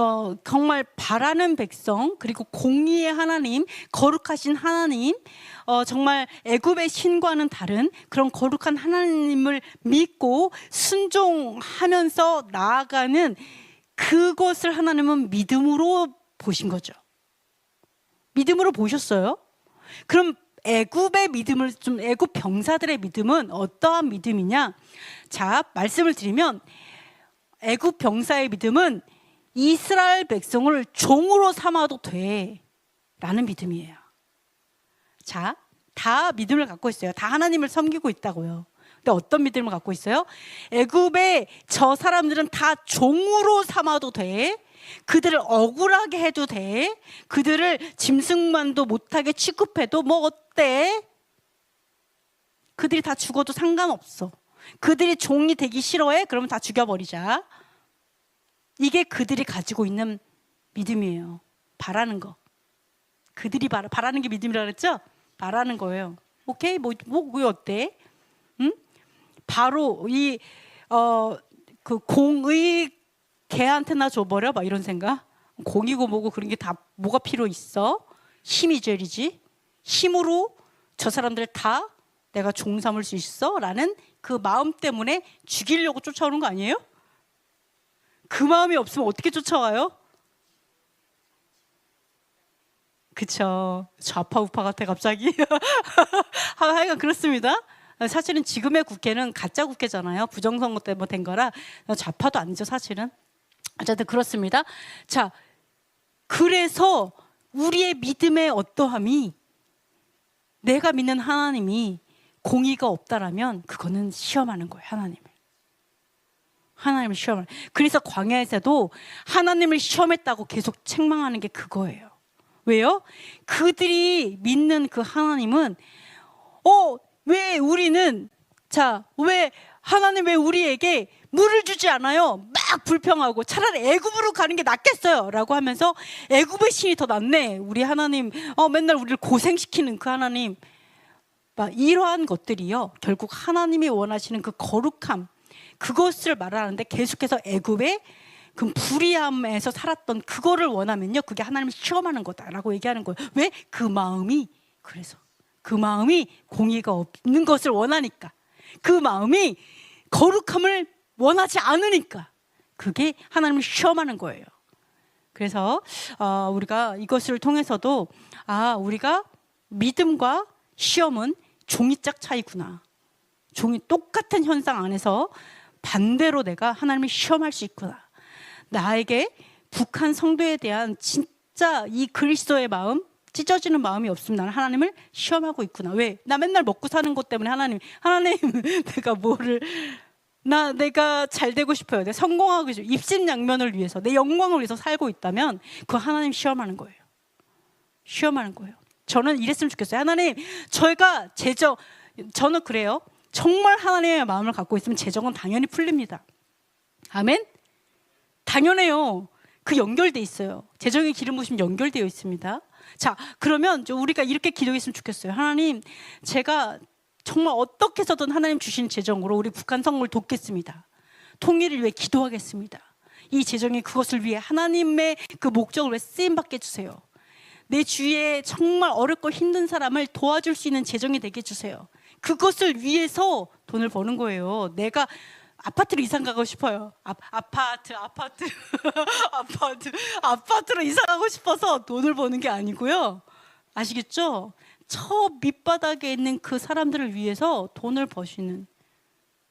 정말 바라는 백성, 그리고 공의의 하나님, 거룩하신 하나님, 정말 애굽의 신과는 다른 그런 거룩한 하나님을 믿고 순종하면서 나아가는 그것을 하나님은 믿음으로 보신 거죠. 믿음으로 보셨어요? 그럼 애굽의 믿음을 애굽 병사들의 믿음은 어떠한 믿음이냐? 자, 말씀을 드리면 애굽 병사의 믿음은 이스라엘 백성을 종으로 삼아도 돼 라는 믿음이에요. 자, 다 믿음을 갖고 있어요. 다 하나님을 섬기고 있다고요. 근데 어떤 믿음을 갖고 있어요? 애굽의 저 사람들은 다 종으로 삼아도 돼, 그들을 억울하게 해도 돼, 그들을 짐승만도 못하게 취급해도 뭐 어때? 그들이 다 죽어도 상관없어. 그들이 종이 되기 싫어해? 그러면 다 죽여버리자. 이게 그들이 가지고 있는 믿음이에요. 바라는 거. 그들이 바라는 게 믿음이라 그랬죠? 바라는 거예요. 오케이? 왜 어때? 응? 바로 그 공의 걔한테나 줘버려? 막 이런 생각? 공이고 뭐고 그런 게 다 뭐가 필요 있어? 힘이 제일이지. 힘으로 저 사람들 다 내가 종 삼을 수 있어? 라는 그 마음 때문에 죽이려고 쫓아오는 거 아니에요? 그 마음이 없으면 어떻게 쫓아와요? 그쵸. 좌파 우파 같아 갑자기. 하여간 그렇습니다. 사실은 지금의 국회는 가짜 국회잖아요. 부정선거 때문에 된 거라 좌파도 아니죠 사실은. 어쨌든 그렇습니다. 자, 그래서 우리의 믿음의 어떠함이, 내가 믿는 하나님이 공의가 없다라면 그거는 시험하는 거예요. 하나님을 시험을. 그래서 광야에서도 하나님을 시험했다고 계속 책망하는 게 그거예요. 왜요? 그들이 믿는 그 하나님은 왜 우리는, 왜 하나님 왜 우리에게 물을 주지 않아요? 막 불평하고 차라리 애굽으로 가는 게 낫겠어요 라고 하면서 애굽의 신이 더 낫네, 우리 하나님 맨날 우리를 고생시키는 그 하나님, 막 이러한 것들이요 결국 하나님이 원하시는 그 거룩함, 그것을 말하는데 계속해서 애굽의 그 불의함에서 살았던 그거를 원하면요 그게 하나님을 시험하는 거다라고 얘기하는 거예요. 왜? 그 마음이, 그래서 그 마음이 공의가 없는 것을 원하니까, 그 마음이 거룩함을 원하지 않으니까 그게 하나님을 시험하는 거예요. 그래서 우리가 이것을 통해서도 우리가 믿음과 시험은 종이짝 차이구나, 종이 똑같은 현상 안에서 반대로 내가 하나님을 시험할 수 있구나, 나에게 북한 성도에 대한 진짜 이 그리스도의 마음, 찢어지는 마음이 없으면 나는 하나님을 시험하고 있구나. 왜? 나 맨날 먹고 사는 것 때문에 하나님 내가 잘 되고 싶어요, 내가 성공하고 싶어요, 입신양면을 위해서, 내 영광을 위해서 살고 있다면 그거 하나님 시험하는 거예요. 시험하는 거예요. 저는 이랬으면 좋겠어요. 하나님, 저희가 저는 그래요. 정말 하나님의 마음을 갖고 있으면 재정은 당연히 풀립니다. 아멘? 당연해요. 그 연결돼 있어요. 재정의 기름 부심 연결되어 있습니다. 자, 그러면 우리가 이렇게 기도했으면 좋겠어요. 하나님, 제가 정말 어떻게 해서든 하나님 주신 재정으로 우리 북한 성을 돕겠습니다. 통일을 위해 기도하겠습니다. 이 재정이 그것을 위해 하나님의 그 목적을 위해 쓰임받게 해주세요. 내 주위에 정말 어렵고 힘든 사람을 도와줄 수 있는 재정이 되게 해주세요. 그것을 위해서 돈을 버는 거예요. 내가 아파트로 이사 가고 싶어요. 아파트로 이사 가고 싶어서 돈을 버는 게 아니고요. 아시겠죠? 저 밑바닥에 있는 그 사람들을 위해서 돈을 버시는,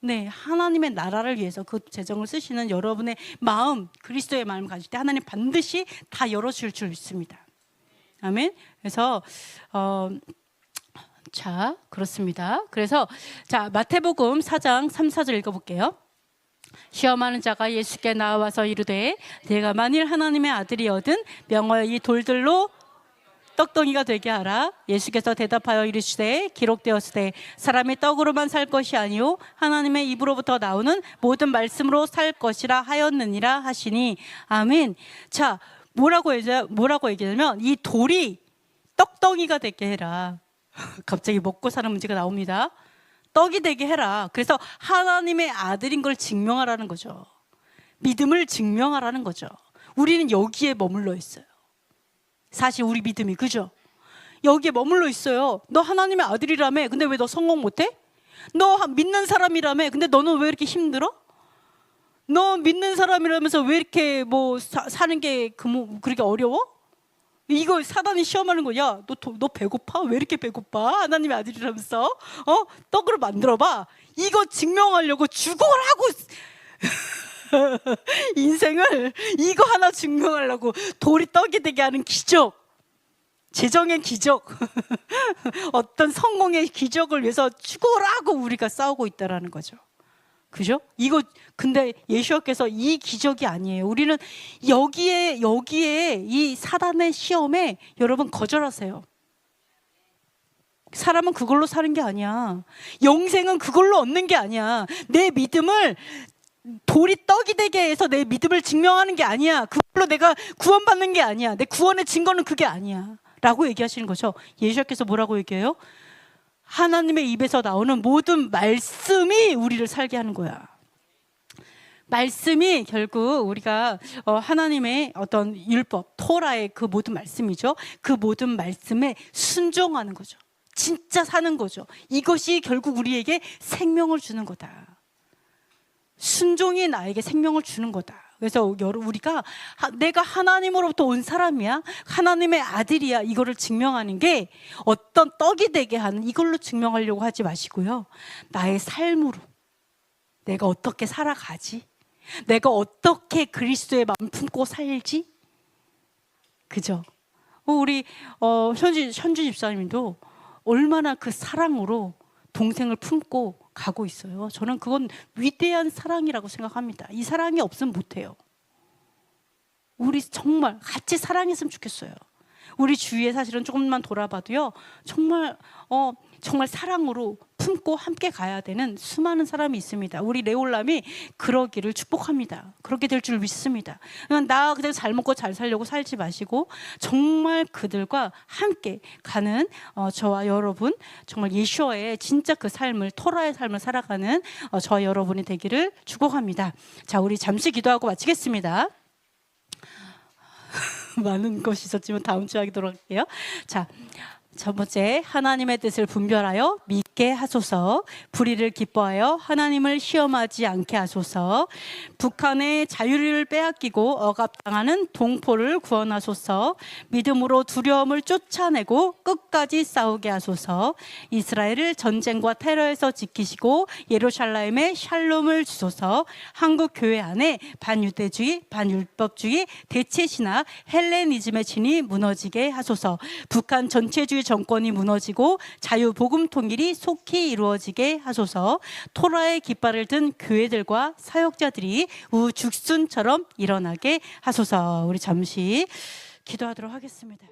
네, 하나님의 나라를 위해서 그 재정을 쓰시는 여러분의 마음, 그리스도의 마음을 가질 때 하나님 반드시 다 열어줄 줄 믿습니다. 아멘. 그래서 자, 그렇습니다. 그래서 자, 마태복음 4장 3, 4절 읽어볼게요. 시험하는 자가 예수께 나와서 이르되 내가 만일 하나님의 아들이거든 명하여 이 돌들로 떡덩이가 되게 하라. 예수께서 대답하여 이르시되 기록되었으되 사람이 떡으로만 살 것이 아니요 하나님의 입으로부터 나오는 모든 말씀으로 살 것이라 하였느니라 하시니. 아멘. 자, 뭐라고 얘기하냐면 이 돌이 떡덩이가 되게 해라. 갑자기 먹고 사는 문제가 나옵니다. 떡이 되게 해라. 그래서 하나님의 아들인 걸 증명하라는 거죠. 믿음을 증명하라는 거죠. 우리는 여기에 머물러 있어요. 사실 우리 믿음이, 그죠? 여기에 머물러 있어요. 너 하나님의 아들이라며. 근데 왜 너 성공 못해? 너 믿는 사람이라며. 근데 너는 왜 이렇게 힘들어? 너 믿는 사람이라면서 왜 이렇게 사는 게 그렇게 어려워? 이거 사단이 시험하는 거야. 너 배고파? 왜 이렇게 배고파? 하나님의 아들이라면서 떡으로 만들어봐. 이거 증명하려고 죽어라고 인생을 이거 하나 증명하려고 돌이 떡이 되게 하는 기적, 재정의 기적 어떤 성공의 기적을 위해서 죽어라고 우리가 싸우고 있다라는 거죠. 그죠? 이거 근데 예수님께서 이 기적이 아니에요. 우리는 여기에 이 사단의 시험에 여러분 거절하세요. 사람은 그걸로 사는 게 아니야. 영생은 그걸로 얻는 게 아니야. 내 믿음을 돌이 떡이 되게 해서 내 믿음을 증명하는 게 아니야. 그걸로 내가 구원받는 게 아니야. 내 구원의 증거는 그게 아니야 라고 얘기하시는 거죠. 예수님께서 뭐라고 얘기해요? 하나님의 입에서 나오는 모든 말씀이 우리를 살게 하는 거야. 말씀이 결국 우리가 하나님의 어떤 율법, 토라의 그 모든 말씀이죠. 그 모든 말씀에 순종하는 거죠. 진짜 사는 거죠. 이것이 결국 우리에게 생명을 주는 거다. 순종이 나에게 생명을 주는 거다. 그래서 우리가 내가 하나님으로부터 온 사람이야, 하나님의 아들이야, 이거를 증명하는 게 어떤 떡이 되게 하는 이걸로 증명하려고 하지 마시고요. 나의 삶으로 내가 어떻게 살아가지, 내가 어떻게 그리스도의 마음 품고 살지, 그죠? 우리 현주 집사님도 얼마나 그 사랑으로 동생을 품고 가고 있어요. 저는 그건 위대한 사랑이라고 생각합니다. 이 사랑이 없으면 못해요. 우리 정말 같이 사랑했으면 좋겠어요. 우리 주위에 사실은 조금만 돌아봐도요, 정말 사랑으로 품고 함께 가야 되는 수많은 사람이 있습니다. 우리 레올람이 그러기를 축복합니다. 그렇게 될 줄 믿습니다. 그냥 나 그냥 잘 먹고 잘 살려고 살지 마시고 정말 그들과 함께 가는 저와 여러분, 정말 예수와의 진짜 그 삶을, 토라의 삶을 살아가는 저와 여러분이 되기를 축복합니다. 자, 우리 잠시 기도하고 마치겠습니다. 많은 것이 있었지만 다음 주에 하도록 할게요. 자, 첫 번째, 하나님의 뜻을 분별하여 믿게 하소서. 불의를 기뻐하여 하나님을 시험하지 않게 하소서. 북한의 자유를 빼앗기고 억압당하는 동포를 구원하소서. 믿음으로 두려움을 쫓아내고 끝까지 싸우게 하소서. 이스라엘을 전쟁과 테러에서 지키시고 예루살렘에 샬롬을 주소서. 한국 교회 안에 반유대주의, 반율법주의, 대체신화, 헬레니즘의 진이 무너지게 하소서. 북한 전체주의 정권이 무너지고 자유복음 통일이 속히 이루어지게 하소서. 토라의 깃발을 든 교회들과 사역자들이 우죽순처럼 일어나게 하소서. 우리 잠시 기도하도록 하겠습니다.